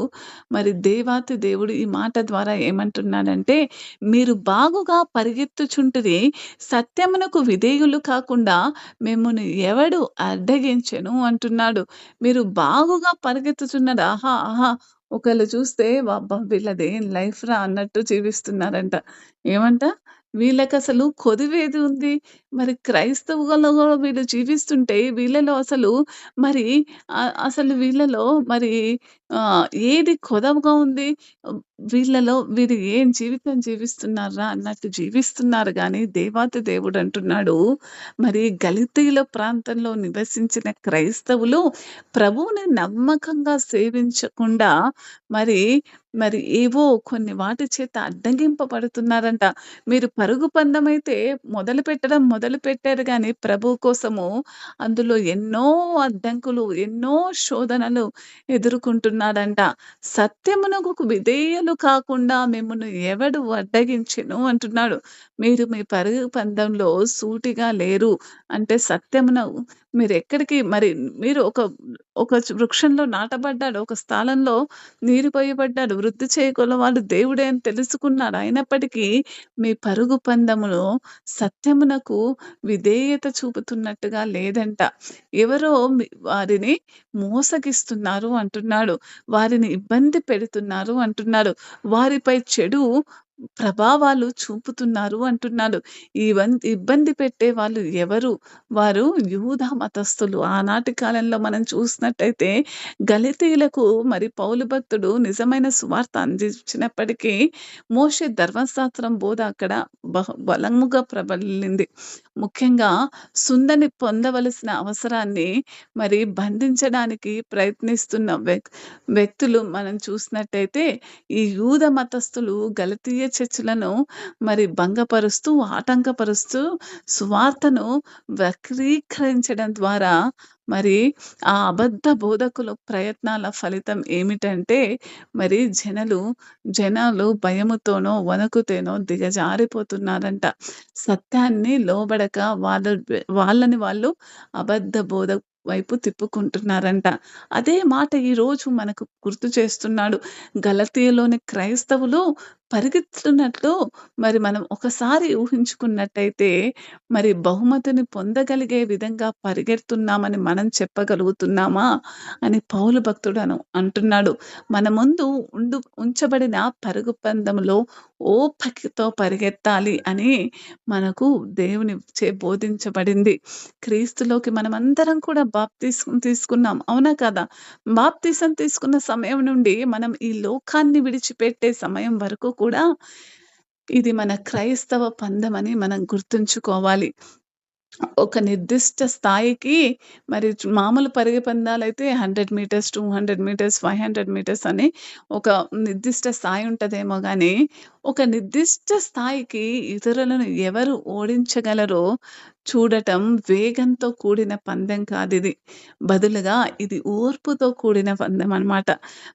మరి దేవాతి దేవుడు ఈ మాట ద్వారా ఏమంటున్నాడంటే, మీరు బాగుగా పరిగెత్తుచుంటిరి, సత్యమునకు విధేయులు కాకుండా మిమ్మును ఎవడు అడ్డగించెను అంటున్నాడు. మీరు బాగుగా పరిగెత్తుచున్నారు. ఆహా! ఆహా! ఒకళ్ళు చూస్తే అబ్బా! వీళ్ళదేం లైఫ్ రా అన్నట్టు జీవిస్తున్నారంట. ఏమంట? వీళ్ళకసలు కొదువేది ఉంది? మరి క్రైస్తవులలో వీళ్ళు జీవిస్తుంటే వీళ్ళలో అసలు మరి అసలు వీళ్ళలో మరి ఏది కొదవగా ఉంది? ఆహ్, వీళ్ళు ఏం జీవితం జీవిస్తున్నార్రా అన్నట్టు జీవిస్తున్నారు గానీ, దేవాతి దేవుడంటున్నాడు, మరి గలితీల ప్రాంతంలో నివసించిన క్రైస్తవులు ప్రభువుని నమ్మకంగా సేవించకుండా మరి, ఏవో కొన్ని వాటి చేత అడ్డగింపబడుతున్నారంట. మీరు పరుగు పందెమైతే మొదలుపెట్టారు గానీ, ప్రభువు కోసము అందులో ఎన్నో అడ్డంకులు, ఎన్నో శోధనలు ఎదుర్కొంటున్నాడంట. సత్యమునకు విధేయులు కాకుండా మిమ్మును ఎవడు అడ్డగించెను అంటున్నాడు. మీరు మీ పరుగు పందెంలో సూటిగా లేరు. అంటే సత్యమున మీరెక్కడికి మరి మీరు వృక్షంలో నాటబడ్డాడు. ఒక స్థలంలో నీరు పోయబడ్డాడు. వృద్ధి చేయగలవాడు దేవుడే అని తెలుసుకున్నాడు. అయినప్పటికీ మీ పరుగు పందెములో సత్యమునకు విధేయత చూపుతున్నట్టుగా లేదంట. ఎవరో వారిని మోసగిస్తున్నారు అంటున్నాడు. వారిని ఇబ్బంది పెడుతున్నారు అంటున్నాడు. వారిపై చెడు ప్రభావాలు చూపుతున్నారు అంటున్నాడు. ఇబ్బంది పెట్టే వాళ్ళు ఎవరు? వారు యూదా మతస్థులు. ఆనాటి కాలంలో మనం చూసినట్టయితే గలితీయులకు మరి పౌలు భక్తుడు నిజమైన సువార్త అందించినప్పటికీ మోషే ధర్మశాస్త్రం బోధ అక్కడ బలముగా ప్రబలింది. ముఖ్యంగా సుందని పొందవలసిన అవసరాన్ని మరి బంధించడానికి ప్రయత్నిస్తున్న వ్యక్తులు మనం చూసినట్టయితే ఈ యూద మతస్థులు గలతీయ చర్చులను మరి భంగపరుస్తూ, ఆటంకపరుస్తూ సువార్తను వక్రీకరించడం ద్వారా మరి ఆ అబద్ధ బోధకుల ప్రయత్నాల ఫలితం ఏమిటంటే మరి జనాలు భయముతోనో, వణుకుతేనో దిగజారిపోతున్నారంట. సత్యాన్ని లోబడక వాళ్ళని వాళ్ళు అబద్ధ బోధ వైపు తిప్పుకుంటున్నారంట. అదే మాట ఈరోజు మనకు గుర్తు చేస్తున్నాడు. గలతీయలోని క్రైస్తవులు పరిగెత్తుతున్నట్లు మరి మనం ఒకసారి ఊహించుకున్నట్టయితే మరి బహుమతిని పొందగలిగే విధంగా పరిగెడుతున్నామని మనం చెప్పగలుగుతున్నామా? అని పౌలు భక్తుడు అంటున్నాడు. మన ముందు ఉంచబడిన పరుగు పందెంలో ఓపికతో పరిగెత్తాలి అని మనకు దేవుని బోధించబడింది. క్రీస్తులోకి మనమందరం కూడా బాప్తిస్మం తీసుకున్నాం. అవునా కాదా? బాప్తిసం తీసుకున్న సమయం నుండి మనం ఈ లోకాన్ని విడిచిపెట్టే సమయం వరకు కూడా ఇది మన క్రైస్తవ పందెమని మనం గుర్తుంచుకోవాలి. ఒక నిర్దిష్ట స్థాయికి మరి మామూలు పరుగు పందాలైతే 100 మీటర్స్, 200 మీటర్స్, 500 మీటర్స్ అని ఒక నిర్దిష్ట స్థాయి ఉంటదేమో గానీ, ఒక నిర్దిష్ట స్థాయికి ఇతరులను ఎవరు ఓడించగలరో చూడటం వేగంతో కూడిన పందెం కాదిది. బదులుగా ఇది ఓర్పుతో కూడిన పందెం అన్నమాట.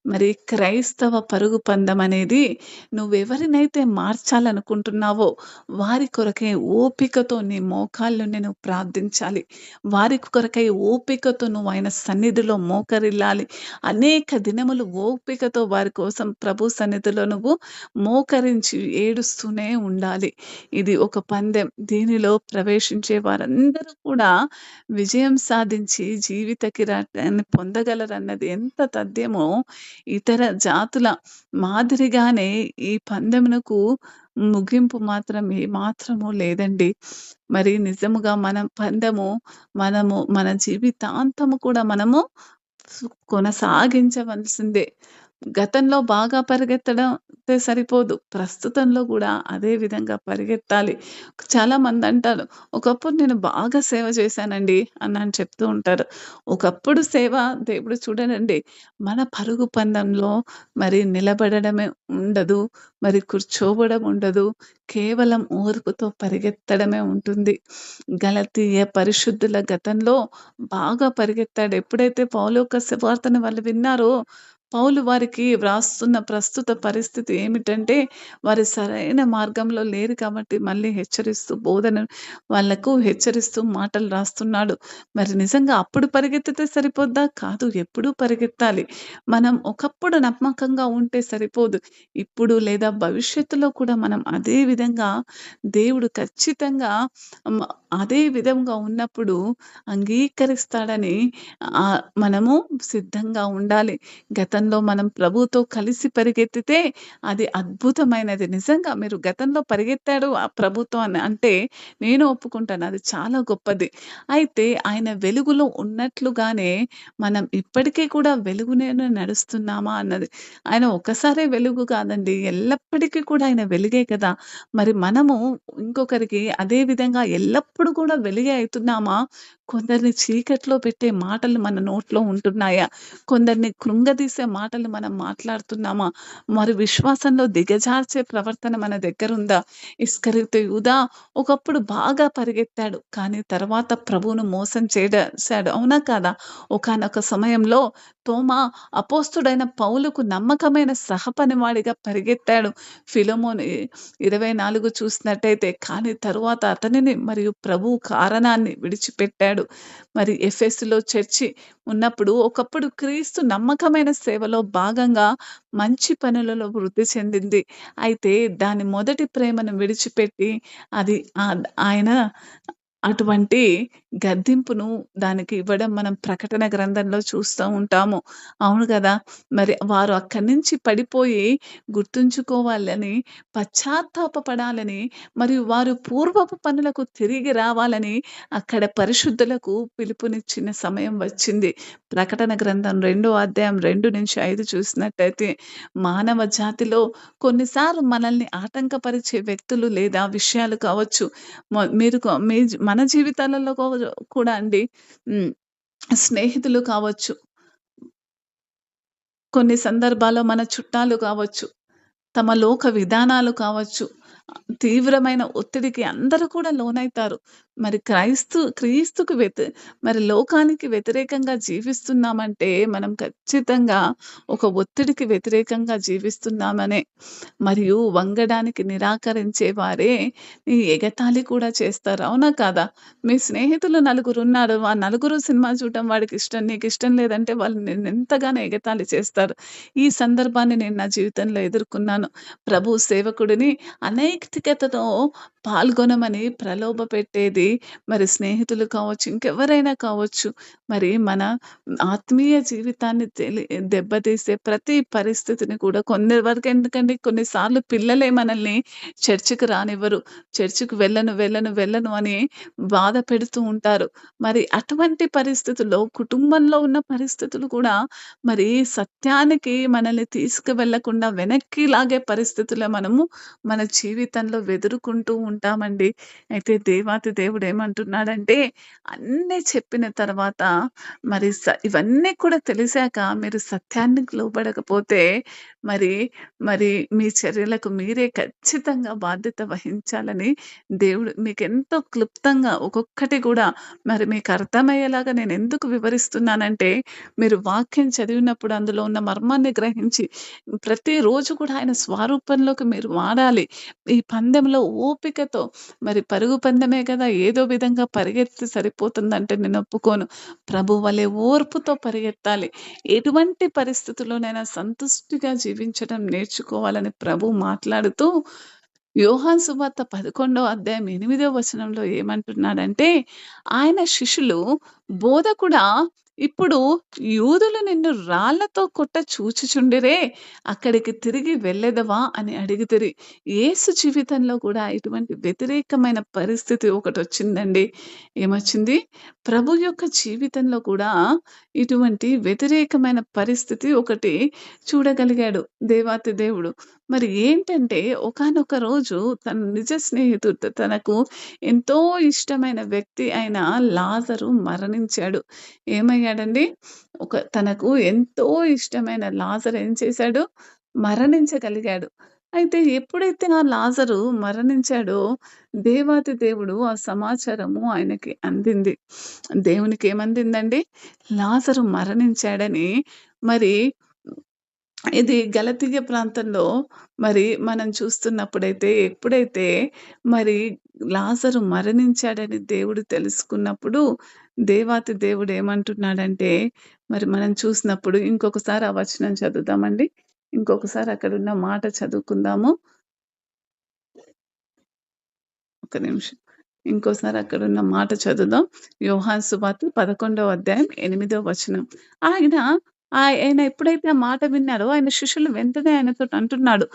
మరి క్రైస్తవ పరుగు పందెం అనేది నువ్వెవరినైతే మార్చాలనుకుంటున్నావో వారి కొరకే ఓపికతో నీ మోకాళ్ళుండి నువ్వు ప్రార్థించాలి. వారి కొరకై ఓపికతో నువ్వు ఆయన సన్నిధిలో మోకరిల్లాలి. అనేక దినములు ఓపికతో వారి కోసం ప్రభు సన్నిధిలో నువ్వు మోకరించి ఏడుస్తూనే ఉండాలి. ఇది ఒక పందెం. దీనిలో ప్రవేశించే వారందరూ కూడా విజయం సాధించి జీవిత కిరీటాన్ని పొందగలరన్నది ఎంత తథ్యమో ఇతర జాతుల మాదిరిగానే ఈ పందెమునకు ముగింపు మాత్రం ఏమాత్రము లేదండి. మరి నిజముగా మన జీవితాంతము కూడా మనము కొనసాగించవలసిందే. గతంలో బాగా పరిగెత్తడంతే సరిపోదు. ప్రస్తుతంలో గూడా అదే విధంగా పరిగెత్తాలి. చాలామందంటారు, "ఒకప్పుడు నేను బాగా సేవ చేశానండి" అని చెప్తూ ఉంటారు. ఒకప్పుడు సేవ దేవుడు చూడనండి, మన పరుగు పందెంలో మరి నిలబడడమే ఉండదు. మరి కూర్చోవడం ఉండదు. కేవలం ఓర్పుతో పరిగెత్తడమే ఉంటుంది. గలతీయ పరిశుద్ధుల గతంలో బాగా పరిగెత్తాడు. ఎప్పుడైతే పౌలు యొక్క సువార్తను వాళ్ళు విన్నారో, పౌలు వారికి వ్రాస్తున్న ప్రస్తుత పరిస్థితి ఏమిటంటే, వారు సరైన మార్గంలో లేరు కాబట్టి మళ్ళీ హెచ్చరిస్తూ మాటలు రాస్తున్నాడు. మరి నిజంగా అప్పుడు పరిగెత్తితే సరిపోద్దా? కాదు. ఎప్పుడూ పరిగెత్తాలి. మనం ఒకప్పుడు నమ్మకంగా ఉంటే సరిపోదు. ఇప్పుడు లేదా భవిష్యత్తులో కూడా మనం అదే విధంగా దేవుడు ఖచ్చితంగా మ అదే విధంగా ఉన్నప్పుడు అంగీకరిస్తాడని మనము సిద్ధంగా ఉండాలి. గతంలో గతంలో మనం ప్రభువుతో కలిసి పరిగెత్తితే అది అద్భుతమైనది. నిజంగా మీరు గతంలో పరిగెత్తాడు ప్రభుతో అని అంటే నేను ఒప్పుకుంటాను. అది చాలా గొప్పది. అయితే ఆయన వెలుగులో ఉన్నట్లుగానే మనం ఇప్పటికీ కూడా వెలుగులోనే నడుస్తున్నామా అన్నది. ఆయన ఒక్కసారే వెలుగు కాదండి. ఎల్లప్పటికీ కూడా ఆయన వెలుగే కదా! మరి మనము ఇంకొకరికి అదే విధంగా ఎల్లప్పుడూ కూడా వెలుగే అయితున్నామా? కొందరిని చీకట్లో పెట్టే మాటలు మన నోట్లో ఉంటున్నాయా? కొందరిని కృంగదీసే మాటలు మనం మాట్లాడుతున్నామా? మరి విశ్వాసంలో దిగజార్చే ప్రవర్తన మన దగ్గరుందా? ఇస్కరియోతు యూదా ఒకప్పుడు బాగా పరిగెత్తాడు. కానీ తర్వాత ప్రభువును మోసం చేసాడు. అవునా కాదా? ఒకానొక సమయంలో తోమా అపోస్తుడైన పౌలుకు నమ్మకమైన సహపనివాడిగా పరిగెత్తాడు. ఫిలెమోను 24 చూసినట్టయితే కానీ తరువాత అతనిని మరియు ప్రభువు కారణాన్ని విడిచిపెట్టాడు. మరి ఎఫెసులో చర్చి ఉన్నప్పుడు ఒకప్పుడు క్రీస్తు నమ్మకమైన సేవలో భాగంగా మంచి పనులలో వృద్ధి చెందింది. అయితే దాని మొదటి ప్రేమను విడిచిపెట్టి అది ఆయన అటువంటి గద్దింపును దానికి ఇవ్వడం మనం ప్రకటన గ్రంథంలో చూస్తూ ఉంటాము. అవును గదా! మరి వారు అక్కడి నుంచి పడిపోయి గుర్తుంచుకోవాలని, పశ్చాత్తాపపడాలని, మరియు వారు పూర్వపు పనులకు తిరిగి రావాలని అక్కడ పరిశుద్ధులకు పిలుపునిచ్చిన సమయం వచ్చింది. ప్రకటన గ్రంథం 2 అధ్యాయం 2-5 చూసినట్టయితే మానవ జాతిలో కొన్నిసార్లు మనల్ని ఆటంకపరిచే వ్యక్తులు లేదా విషయాలు కావచ్చు. మీరు మన జీవితాలలో కూడా అండి. హ్మ్. స్నేహితులు కావచ్చు. కొన్ని సందర్భాల్లో మన చుట్టాలు కావచ్చు. తమ లోక విధానాలు కావచ్చు. తీవ్రమైన ఒత్తిడికి అందరూ కూడా లోనైతారు. మరి క్రీస్తుకు మరి లోకానికి వ్యతిరేకంగా జీవిస్తున్నామంటే మనం ఖచ్చితంగా ఒక ఒత్తిడికి వ్యతిరేకంగా జీవిస్తున్నామనే. మరియు వంగడానికి నిరాకరించే వారే ఈ ఎగతాళి కూడా చేస్తారు. అవునా కాదా? మీ స్నేహితులు నలుగురున్నారు. ఆ నలుగురు సినిమా చూడటం వాడికిష్టం. నీకిష్టం లేదంటే వాళ్ళు నిన్నెంతగానో ఎగతాళి చేస్తారు. ఈ సందర్భాన్ని నేను నా జీవితంలో ఎదుర్కొన్నాను. ప్రభు సేవకుడిని అనైతికతతో పాల్గొనమని ప్రలోభ పెట్టేది మరి స్నేహితులు కావచ్చు, ఇంకెవరైనా కావచ్చు. మరి మన ఆత్మీయ జీవితాన్ని దెబ్బతీసే ప్రతి పరిస్థితిని కూడా కొందరి వరకు ఎందుకండి కొన్నిసార్లు పిల్లలే మనల్ని చర్చికి రానివ్వరు. చర్చికి వెళ్ళను అని బాధ పెడుతూ ఉంటారు. మరి అటువంటి పరిస్థితుల్లో కుటుంబంలో ఉన్న పరిస్థితులు కూడా మరి సత్యానికి మనల్ని తీసుకువెళ్ళకుండా వెనక్కి లాగే పరిస్థితుల్లో మనము మన జీవితంలో వెదురుకుంటూ ఉంటామండి. అయితే దేవాతి దేవుడు ఏమంటున్నాడంటే అన్నీ చెప్పిన తర్వాత మరి ఇవన్నీ కూడా తెలిసాక మీరు సత్యానికి లోబడకపోతే మరి, మరి మీ చర్యలకు మీరే ఖచ్చితంగా బాధ్యత వహించాలని దేవుడు మీకెంతో క్లుప్తంగా ఒక్కొక్కటి కూడా మరి మీకు అర్థమయ్యేలాగా నేనెందుకు వివరిస్తున్నానంటే, మీరు వాక్యం చదివినప్పుడు అందులో ఉన్న మర్మాన్ని గ్రహించి ప్రతిరోజు కూడా ఆయన స్వరూపంలోకి మీరు మారాలి. ఈ పందెంలో ఓపికతో మరి పరుగు పందెమే కదా! ఏదో విధంగా పరిగెత్తితే సరిపోతుందంటే నేను ఒప్పుకోను. ప్రభు వలె ఓర్పుతో పరిగెత్తాలి. ఎటువంటి పరిస్థితుల్లోనైనా సంతుష్టిగా జీవించడం నేర్చుకోవాలని ప్రభువు మాట్లాడుతూ యోహాను సువార్త 11 అధ్యాయం 8 వచనంలో ఏమంటున్నాడంటే, ఆయన శిష్యులు బోధకుడా ఇప్పుడు యూదులు నిన్ను రాళ్లతో కొట్ట చూచుచుండిరే, అక్కడికి తిరిగి వెళ్ళెదవా అని అడిగితిరి. యేసు జీవితంలో కూడా ఇటువంటి వ్యతిరేకమైన పరిస్థితి ఒకటొచ్చిందండి. ఏమొచ్చింది? ప్రభు యొక్క జీవితంలో కూడా ఇటువంటి వ్యతిరేకమైన పరిస్థితి ఒకటి చూడగలిగాడు దేవాతి దేవుడు. మరి ఏంటంటే ఒకానొక రోజు తన నిజ స్నేహితుడు తనకు ఎంతో ఇష్టమైన వ్యక్తి అయిన లాజరు మరణించాడు. ఏమయ్యాడండి? తనకు ఎంతో ఇష్టమైన లాజరు ఏం చేశాడు? మరణించగలిగాడు. అయితే ఎప్పుడైతే ఆ లాజరు మరణించాడో దేవాతి దేవుడు ఆ సమాచారము ఆయనకి అందింది. దేవునికేమందిందండి? లాజరు మరణించాడని. మరి ఇది గలతీయ ప్రాంతంలో మరి మనం చూస్తున్నప్పుడైతే ఎప్పుడైతే మరి లాజరు మరణించాడని దేవుడు తెలుసుకున్నప్పుడు దేవాతి దేవుడు ఏమంటున్నాడంటే మరి మనం చూసినప్పుడు ఇంకొకసారి ఆ వచనం చదువుదామండి. ఇంకొకసారి అక్కడున్న మాట చదువుకుందాము. ఒక్క నిమిషం. ఇంకోసారి అక్కడున్న మాట చదువుదాం. యోహాను సువార్త 11 అధ్యాయం 8 వచనం. ఆయన ఆయన ఎప్పుడైతే ఆ మాట విన్నారో ఆయన శిష్యులు వెంటనే ఆయనతోటి అంటున్నాడు.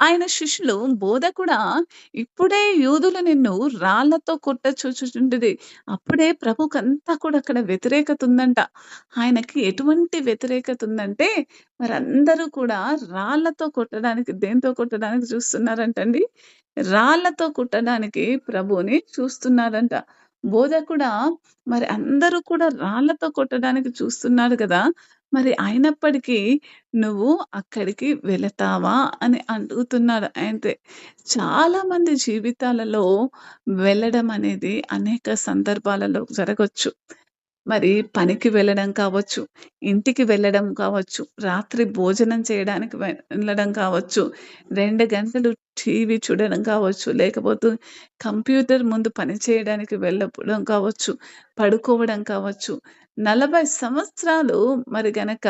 ఆయన శిష్యులు బోధకుడా ఇప్పుడే యూదులు నిన్ను రాళ్ళతో కొట్టచూచుచుండిరి. అప్పుడే ప్రభుకంతా కూడా అక్కడ వ్యతిరేకత ఉందంట. ఆయనకి ఎటువంటి వ్యతిరేకత ఉందంటే మరందరూ కూడా రాళ్ళతో కొట్టడానికి దేనితో కొట్టడానికి చూస్తున్నారంటండి? రాళ్ళతో కొట్టడానికి ప్రభువుని చూస్తున్నారంట. బోధకుడా మరి అందరూ కూడా రాళ్ళతో కొట్టడానికి చూస్తున్నారు గదా! మరి అయినప్పటికీ నువ్వు అక్కడికి వెళతావా అని అడుగుతున్నాడు. అయితే చాలా మంది జీవితాలలో వెళ్ళడం అనేది అనేక సందర్భాలలో జరగొచ్చు. మరి పనికి వెళ్ళడం కావచ్చు, ఇంటికి వెళ్ళడం కావచ్చు, రాత్రి భోజనం చేయడానికి వెళ్ళడం కావచ్చు, 2 గంటలు టీవీ చూడడం కావచ్చు, లేకపోతే కంప్యూటర్ ముందు పని చేయడానికి వెళ్ళడం కావచ్చు, పడుకోవడం కావచ్చు. 40 సంవత్సరాలు మరి గనక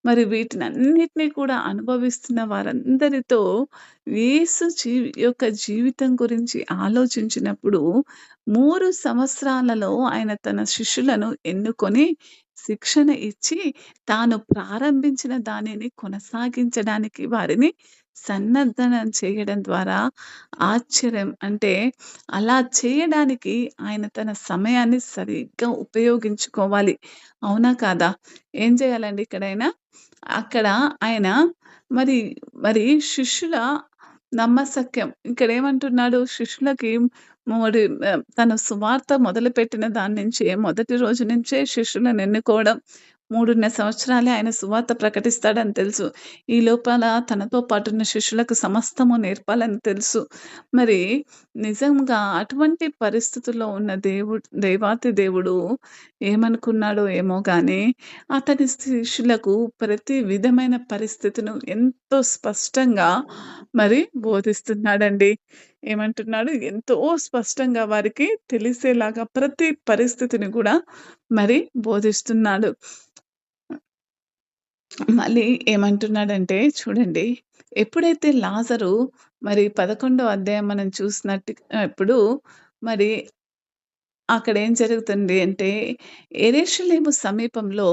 మరి వీటినన్నిటిని కూడా అనుభవిస్తున్న వారందరితో యేసు యొక్క జీవితం గురించి ఆలోచించినప్పుడు 3 సంవత్సరాలలో ఆయన తన శిష్యులను ఎన్నుకొని శిక్షణ ఇచ్చి, తాను ప్రారంభించిన దానిని కొనసాగించడానికి వారిని సన్నద్ధనం చేయడం ద్వారా ఆశ్చర్యం అంటే, అలా చేయడానికి ఆయన తన సమయాన్ని సరిగ్గా ఉపయోగించుకోవాలి. అవునా? కాదా? ఏం చేయాలండి ఇక్కడాయన? అక్కడ ఆయన మరి, మరి శిష్యుల నమ్మశక్యం. ఇక్కడేమంటున్నాడు? శిష్యులకి మరి తను సువార్త మొదలుపెట్టిన దాని నుంచే మొదటి రోజు నుంచే శిష్యులను ఎన్నుకోవడం. 3:30 సంవత్సరాలే ఆయన సువార్త ప్రకటిస్తాడని తెలుసు. ఈ లోపల తనతో పాటున్న శిష్యులకు సమస్తము నేర్పాలని తెలుసు. మరి నిజంగా అటువంటి పరిస్థితుల్లో ఉన్న దేవాతి దేవుడు ఏమనుకున్నాడో ఏమో గానీ, అతని శిష్యులకు ప్రతి విధమైన పరిస్థితిను ఎంతో స్పష్టంగా మరి బోధిస్తున్నాడండి. ఏమంటున్నాడు? ఎంతో స్పష్టంగా వారికి తెలిసేలాగా ప్రతి పరిస్థితిని గూడా మరి బోధిస్తున్నాడు. మళ్ళీ ఏమంటున్నాడంటే చూడండి, ఎప్పుడైతే లాజరు మరి 11 అధ్యాయం మనం చూసినట్టు ఇప్పుడు మరి అక్కడేం జరుగుతుంది అంటే, యెరూషలేము సమీపంలో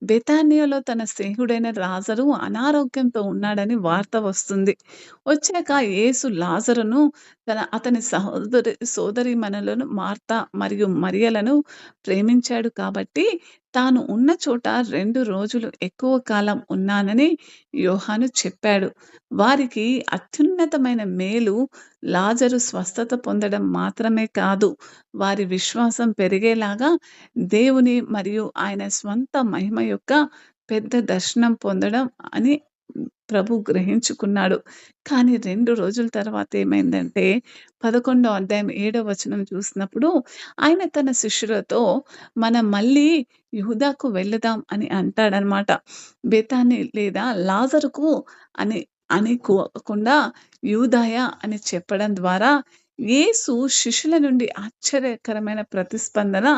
బెతానియాలో తన స్నేహితుడైన లాజరు అనారోగ్యంతో ఉన్నాడని వార్త వస్తుంది. వచ్చాక యేసు లాజరును అతని సోదరీమణులను మార్త మరియు మరియలను ప్రేమించాడు కాబట్టి, తాను ఉన్న చోట 2 రోజులు ఎక్కువ కాలం ఉన్నానని యోహాను చెప్పాడు. వారికి అత్యున్నతమైన మేలు లాజరు స్వస్థత పొందడం మాత్రమే కాదు, వారి విశ్వాసం పెరిగేలాగా దేవుని మరియు ఆయన స్వంత మహిమ యొక్క పెద్ద దర్శనం పొందడం అని ప్రభు గ్రహించుకున్నాడు. కానీ 2 రోజుల తర్వాత ఏమైందంటే 11 అధ్యాయం 7 వచనం చూసినప్పుడు ఆయన తన శిష్యులతో మనం మళ్ళీ యూదాకు వెళదాం అని అంటాడనమాట. బెతాని లేదా లాజరుకు అని అనుకోకుండా యూదాయ అని చెప్పడం ద్వారా యేసు శిష్యుల నుండి ఆశ్చర్యకరమైన ప్రతిస్పందన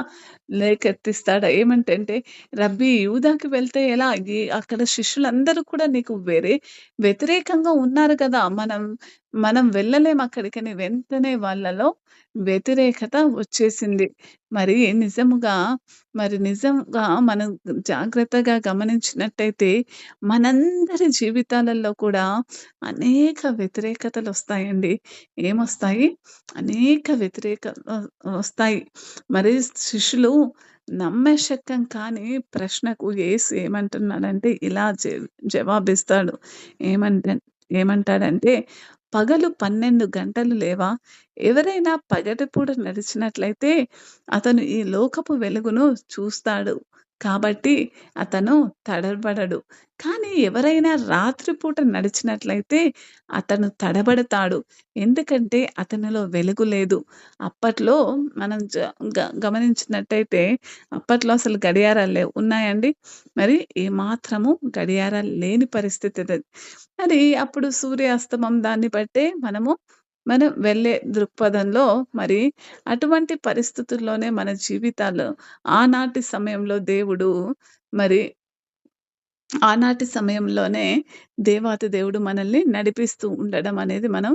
లేకెత్తిస్తాడు. ఏమంటంటే, రబ్బీ యూదాకి వెళ్తే ఎలా? అక్కడ శిష్యులందరూ కూడా నీకు వ్యతిరేకంగా ఉన్నారు కదా! మనం వెళ్ళలేం అక్కడికని వెంటనే వాళ్ళలో వ్యతిరేకత వచ్చేసింది. మరి నిజంగా మనం జాగ్రత్తగా గమనించినట్టయితే మనందరి జీవితాలలో కూడా అనేక వ్యతిరేకతలొస్తాయండి. ఏమొస్తాయి? అనేక వస్తాయి. మరి శిష్యులు నమ్మశక్యం కాని ప్రశ్నకు యేసు ఏమంటున్నాడంటే ఇలా జవాబిస్తాడు. ఏమంట ఏమంటాడంటే, "పగలు 12 గంటలు లేవా? ఎవరైనా పగటిపూట నడిచినట్లయితే అతను ఈ లోకపు వెలుగును చూస్తాడు. కాబట్టి అతను తడబడడు. కానీ ఎవరైనా రాత్రిపూట నడిచినట్లయితే అతను తడబడతాడు. ఎందుకంటే అతనిలో వెలుగు లేదు." అప్పట్లో మనం గమనించినట్టయితే అప్పట్లో అసలు గడియారాలు లేవు. ఉన్నాయండి? మరి ఏమాత్రము గడియారాలు లేని పరిస్థితి అది. మరి అప్పుడు సూర్యాస్తమం దాన్ని బట్టే మనం వెళ్ళే దృక్పథంలో మరి అటువంటి పరిస్థితుల్లోనే మన జీవితాలు ఆనాటి సమయంలో మరి ఆనాటి సమయంలోనే దేవాతి దేవుడు మనల్ని నడిపిస్తూ ఉండడం అనేది మనం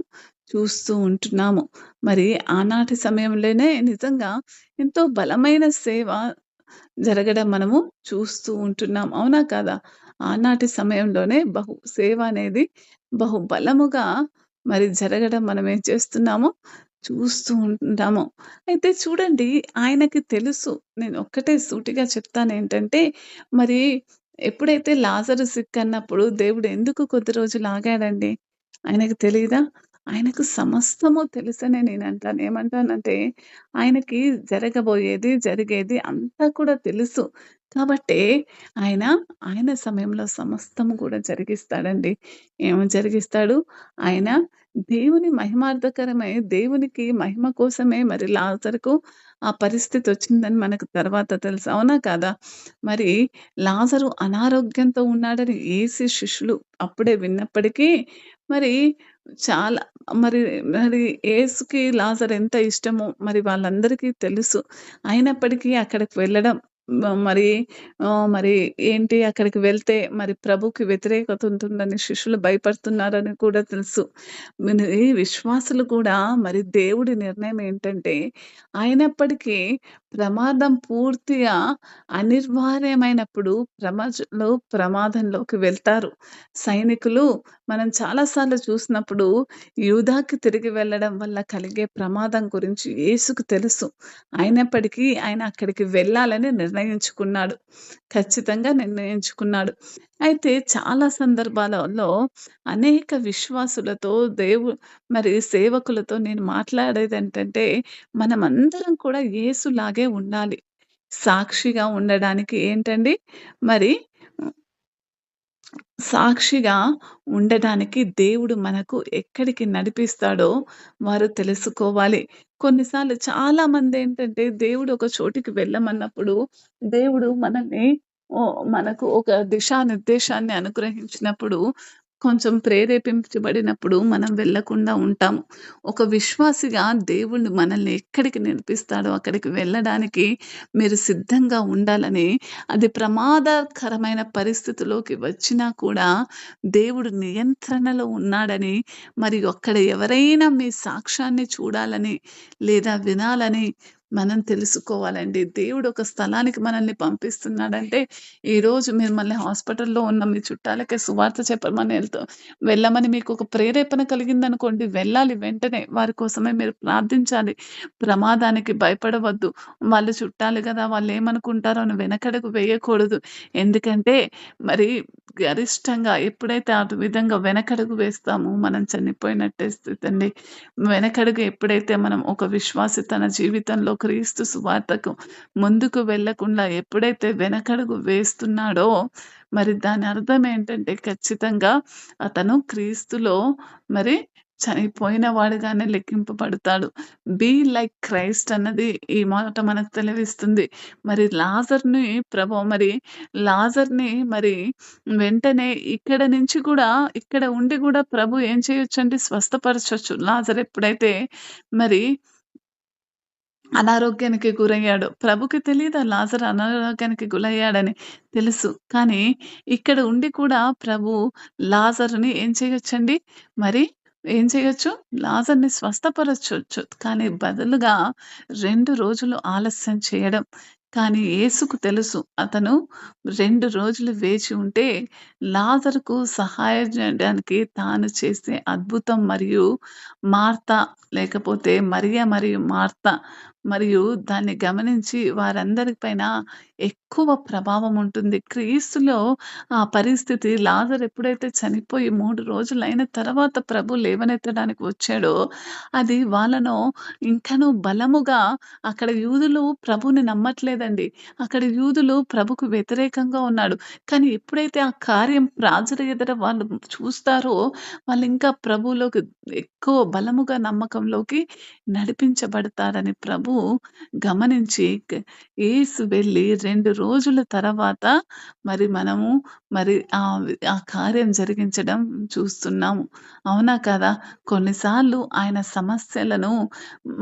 చూస్తూ ఉంటున్నాము. మరి ఆనాటి సమయంలోనే నిజంగా ఎంతో బలమైన సేవ జరగడం మనము చూస్తూ ఉంటున్నాం. అవునా కాదా? ఆనాటి సమయంలోనే సేవ అనేది బలముగా మరి జరగడం మనం ఏం చేస్తున్నామో చూస్తూ ఉంటాము. అయితే చూడండి, ఆయనకి తెలుసు. నేను ఒక్కటే సూటిగా చెప్తానేంటంటే, మరి ఎప్పుడైతే లాజరు సిక్కన్నప్పుడు దేవుడు ఎందుకు కొద్ది రోజులు ఆగాడండి? ఆయనకు తెలీదా? ఆయనకు సమస్తము తెలుసనే నేనంటాను. ఏమంటానంటే, ఆయనకి జరగబోయేది, జరిగేది అంతా కూడా తెలుసు. కాబట్టే ఆయన, ఆయన సమయంలో సమస్తము కూడా జరిగిస్తాడండి. జరిగిస్తాడు? ఆయన దేవుని మహిమార్థకరమై, దేవునికి మహిమ కోసమే మరి లాజరుకు ఆ పరిస్థితొచ్చిందని మనకు తర్వాత తెలుసు. అవునా కాదా? మరి లాజరు అనారోగ్యంతో ఉన్నాడని యేసు శిష్యులు అప్పుడే విన్నప్పటికీ మరి చాలా మరి మరి యేసుకి లాజర్ ఎంత ఇష్టమో మరి వాళ్ళందరికీ తెలుసు. అయినప్పటికీ అక్కడికి వెళ్ళడం మరి మరి ఏంటి, అక్కడికి వెళ్తే మరి ప్రభుకి వ్యతిరేకత ఉంటుందని శిష్యులు భయపడుతున్నారని కూడా తెలుసు. ఈ విశ్వాసులు కూడా మరి దేవుడి నిర్ణయం ఏంటంటే, అయినప్పటికీ ప్రమాదం పూర్తిగా అనివార్యమైనప్పుడు ప్రమాదంలోకి వెళ్తారు. సైనికులు మనం చాలా సార్లు చూసినప్పుడు యూదాకి తిరిగి వెళ్ళడం వల్ల కలిగే ప్రమాదం గురించి యేసుకు తెలుసు. అయినప్పటికీ ఆయన అక్కడికి వెళ్ళాలని నిర్ణయించుకున్నాడు. ఖచ్చితంగా నిర్ణయించుకున్నాడు. అయితే చాలా సందర్భాలలో అనేక విశ్వాసులతో మరి సేవకులతో నేను మాట్లాడేదేంటంటే, మనమందరం కూడా యేసులాగే ఉండాలి. సాక్షిగా ఉండడానికి ఏంటండి, మరి సాక్షిగా ఉండడానికి దేవుడు మనకు ఎక్కడికి నడిపిస్తాడో వారు తెలుసుకోవాలి. కొన్నిసార్లు చాలామందేంటంటే, దేవుడు ఒక చోటికి వెళ్ళమన్నప్పుడు దేవుడు మనల్ని మనకు ఒక దిశానిర్దేశాన్ని అనుగ్రహించినప్పుడు, కొంచెం ప్రేరేపించబడినప్పుడు మనం వెళ్ళకుండా ఉంటాము. ఒక విశ్వాసిగా దేవుడు మనల్ని ఎక్కడికి నడిపిస్తాడో అక్కడికి వెళ్ళడానికి మీరు సిద్ధంగా ఉండాలని, అది ప్రమాదకరమైన పరిస్థితిలోకి వచ్చినా కూడా దేవుడు నియంత్రణలో ఉన్నాడని, మరి అక్కడ ఎవరైనా మీ సాక్ష్యాన్ని చూడాలని లేదా వినాలని మనం తెలుసుకోవాలండి. దేవుడు ఒక స్థలానికి మనల్ని పంపిస్తున్నాడంటే, ఈరోజు మిమ్మల్ని హాస్పిటల్‌లో ఉన్న మీ చుట్టాలకే సువార్త చెప్పమని వెళ్ళమని మీకు ఒక ప్రేరేపణ కలిగిందనుకోండి, వెళ్ళాలి వెంటనే. వారి కోసమే మీరు ప్రార్థించాలి. ప్రమాదానికి భయపడవద్దు. వాళ్ళు చుట్టాలు గదా! వాళ్ళేమనుకుంటారో అని వెనకడుగు వేయకూడదు. ఎందుకంటే మరి గరిష్టంగా ఎప్పుడైతే ఆ విధంగా వెనకడుగు వేస్తామో మనం చనిపోయినట్టే స్థితండి. వెనకడుగు ఎప్పుడైతే మనం ఒక విశ్వాసి తన జీవితంలో క్రీస్తు సువార్తకు ముందుకు వెళ్ళకుండా ఎప్పుడైతే వెనకడుగు వేస్తున్నాడో, మరి దాని అర్థం ఏంటంటే ఖచ్చితంగా అతను క్రీస్తులో మరి చనిపోయిన వాడుగానే లెక్కింపబడతాడు. బీ లైక్ క్రైస్ట్ అన్నది ఈ మాట మనకు తెలివిస్తుంది. మరి లాజర్‌ని మరి వెంటనే ఇక్కడ నుంచి కూడా, ఇక్కడ ఉండి గూడా ప్రభు ఏం చేయొచ్చండి, స్వస్థపరచొచ్చు. లాజర్ ఎప్పుడైతే మరి అనారోగ్యానికి గురయ్యాడు. ప్రభుకి తెలీదా లాజరు అనారోగ్యానికి గురయ్యాడని? తెలుసు. కానీ ఇక్కడ ఉండి కూడా ప్రభు లాజరుని ఏం చేయొచ్చండి? మరి ఏం చేయొచ్చు? లాజర్‌ని స్వస్థపరచొచ్చు. కానీ బదులుగా 2 రోజులు ఆలస్యం చేయడం. కానీ యేసుకు తెలుసు. అతను 2 రోజులు వేచి ఉంటే లాజరుకు సహాయం చేయడానికి తాను చేసే అద్భుతం మరియు మార్త, లేకపోతే మరియ మరియు మార్త మరియు దాన్ని గమనించి వారందరి పైన ఎక్కువ ప్రభావం ఉంటుంది. క్రీస్తులో ఆ పరిస్థితి, లాజరు ఎప్పుడైతే చనిపోయి 3 రోజులైన తర్వాత ప్రభు లేవనెత్తడానికి వచ్చాడో, అది వాళ్ళను ఇంకనూ బలముగా, అక్కడ యూదులు ప్రభుని నమ్మట్లేదండి. అక్కడ యూదులు ప్రభుకు వ్యతిరేకంగా ఉన్నాడు. కానీ ఎప్పుడైతే ఆ కార్యం రాజుల ఎదుట వాళ్ళు చూస్తారో, వాళ్ళింకా ప్రభువులోకి ఎక్కువ బలముగా నమ్మకంలోకి నడిపించబడతారని ప్రభువు గమనించి యేసు వెళ్ళి 2 రోజుల తర్వాత మరి మనము మరి ఆ కార్యం జరిగించడం చూస్తున్నాము. అవునా కాదా? కొన్నిసార్లు ఆయన సమస్యలను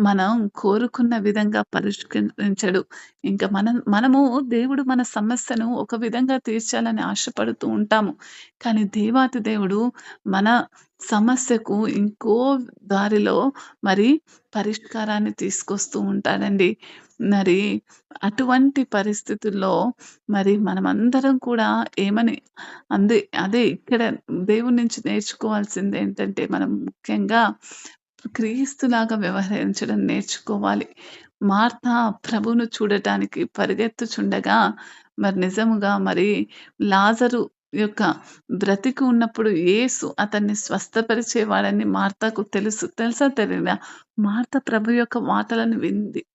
మనం కోరుకున్న విధంగా పరిష్కరించడు. ఇంకా మనము దేవుడు మన సమస్యను ఒక విధంగా తీర్చాలని ఆశపడుతూ ఉంటాము. కానీ దేవాతి దేవుడు మన సమస్యకు ఇంకో దారిలో మరి పరిష్కారాన్ని తీసుకొస్తూ ఉంటాడండి. మరి అటువంటి పరిస్థితుల్లో మరి మనమందరం కూడా ఏమని అదే ఇక్కడ దేవుని నుంచి నేర్చుకోవాల్సిందేంటంటే మనం ముఖ్యంగా క్రీస్తులాగా వ్యవహరించడం నేర్చుకోవాలి. మార్త ప్రభువును చూడటానికి పరిగెత్తుచుండగా మరి నిజముగా మరి లాజరు యొక్క బ్రతికి ఉన్నప్పుడు యేసు అతన్ని స్వస్థపరిచేవాడని మార్తకు తెలుసు. తెలుసా తెలీదా? మార్త ప్రభు యొక్క మాటలను వింది.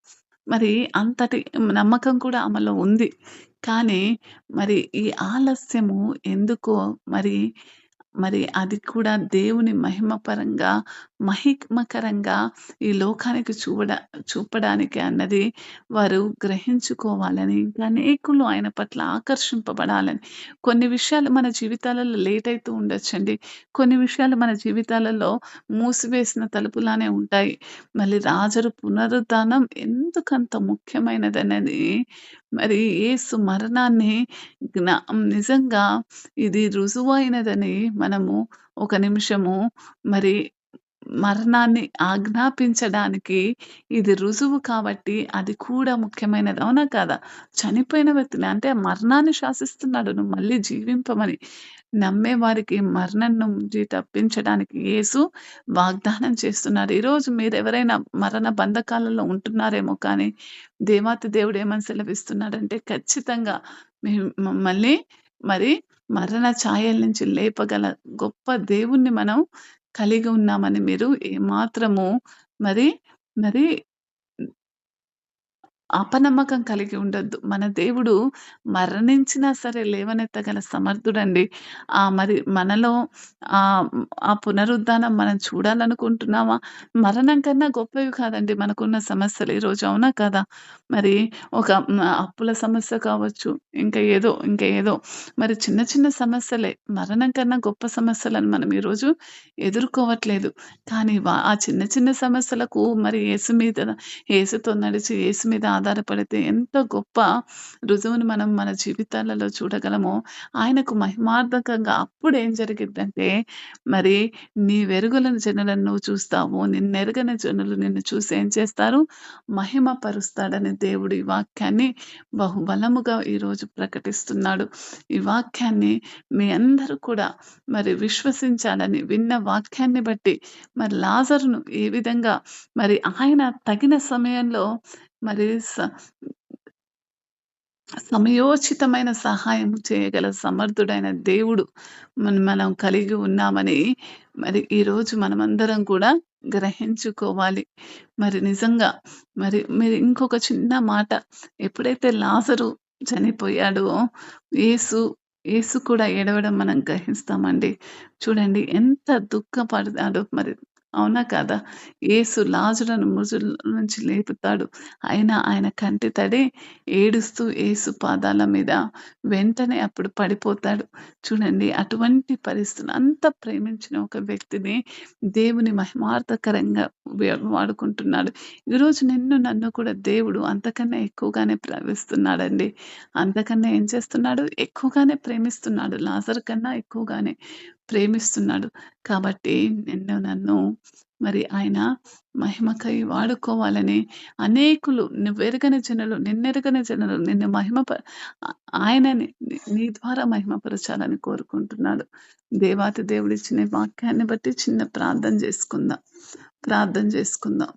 మరి అంతటి నమ్మకం కూడా ఆమెలో ఉంది. కానీ మరి ఈ ఆలస్యము ఎందుకో మరి మరి అది కూడా దేవుని మహిమకరంగా ఈ లోకానికి చూపడానికి అన్నది వారు గ్రహించుకోవాలని, ఇంకా అనేకులు ఆయన పట్ల ఆకర్షింపబడాలని. కొన్ని విషయాలు మన జీవితాలలో లేట్ అయితూ ఉండొచ్చండి. కొన్ని విషయాలు మన జీవితాలలో మూసివేసిన తలుపులానే ఉంటాయి. మళ్ళీ లాజరు పునరుద్ధానం ఎందుకంత ముఖ్యమైనదన్నది మరి యేసు మరణాన్ని జ్ఞా నిజంగా ఇది రుజువైనదని మనము ఒక నిమిషము మరి మరణాన్ని ఆజ్ఞాపించడానికి ఇది రుజువు కాబట్టి అది కూడా ముఖ్యమైనది. అవునా కాదా? చనిపోయిన వ్యక్తిని అంటే మరణాన్ని శాసిస్తున్నాడు నువ్వు మళ్ళీ జీవింపమని. నమ్మే వారికి మరణం నుంచి తప్పించడానికి యేసు వాగ్దానం చేస్తున్నాడు. ఈరోజు మీరెవరైనా మరణ బంధకాలలో ఉంటున్నారేమో కానీ దేవాతి దేవుడు ఏమని సెలవిస్తున్నాడంటే ఖచ్చితంగా మమ్మల్ని మరి మరణ ఛాయల నుంచి లేపగల గొప్ప దేవుణ్ణి మనం కలిగి ఉన్నామని మీరు ఏమాత్రము మరి మరి అపనమ్మకం కలిగి ఉండొద్దు. మన దేవుడు మరణించినా సరే లేవనెత్తగల సమర్థుడండి. మరి మనలో ఆహ్, ఆ పునరుద్ధానం మనం చూడాలనుకుంటున్నామా? మరణం కన్నా గొప్పవి కాదండి మనకున్న సమస్యలు ఈరోజు. అవునా కాదా? మరి ఒక అప్పుల సమస్య కావచ్చు, ఇంకా ఏదో మరి చిన్న చిన్న సమస్యలే. మరణం కన్నా గొప్ప సమస్యలను మనం ఈరోజు ఎదుర్కోవట్లేదు. కానీ ఆ చిన్న చిన్న సమస్యలకు మరి యేసుతో నడిచి యేసు మీద ఆధారపడితే ఎంత గొప్ప రుజువును మనం మన జీవితాలలో చూడగలమో, ఆయనకు మహిమార్థకంగా అప్పుడేం జరిగిద్దంటే, మరి నీ వెరుగుల జనులను నువ్వు చూస్తావు. నిన్నెరుగని జనులు నిన్ను చూసి ఏం చేస్తారు? మహిమపరుస్తాడని దేవుడు ఈ వాక్యాన్ని బహుబలముగా ఈరోజు ప్రకటిస్తున్నాడు. ఈ వాక్యాన్ని మీ అందరూ కూడా మరి విశ్వసించాలని విన్న వాక్యాన్ని బట్టి మరి లాజరును ఏ విధంగా మరి ఆయన తగిన సమయంలో మరి సమయోచితమైన సహాయం చేయగల సమర్థుడైన దేవుడు మనం కలిగి ఉన్నామని మరి ఈరోజు మనమందరం కూడా గ్రహించుకోవాలి. మరి నిజంగా మరి మీరు ఇంకొక చిన్న మాట ఎప్పుడైతే లాజరు చనిపోయాడో యేసు యేసు కూడా ఏడవడం మనం గ్రహిస్తామండి. చూడండి ఎంత దుఃఖపడ్డాడో మరి. అవునా కాదా? యేసు లాజరును మృతుల నుంచి లేపుతాడు. అయినా ఆయన కంటి తడి ఏడుస్తూ యేసు పాదాల మీద వెంటనే అప్పుడు పడిపోతాడు. చూడండి అటువంటి పరిస్థితులు అంత ప్రేమించిన ఒక వ్యక్తిని దేవుని మహిమార్థకరంగా వాడుకుంటున్నాడు. ఈరోజు నిన్ను నన్ను కూడా దేవుడు అంతకన్నా ఎక్కువగానే ప్రేమిస్తున్నాడండి. అంతకన్నా ఏం చేస్తున్నాడు? ఎక్కువగానే ప్రేమిస్తున్నాడు. లాజరు కన్నా ఎక్కువగానే ప్రేమిస్తున్నాడు. కాబట్టి నన్ను మరి ఆయన మహిమకై వాడుకోవాలని అనేకులు నిన్నెరుగని జనులు నిన్ను ఆయనని నీ ద్వారా మహిమపరచాలని కోరుకుంటున్నాడు. దేవాతి దేవుడిచ్చిన వాక్యాన్ని బట్టి చిన్న ప్రార్థన చేసుకుందాం.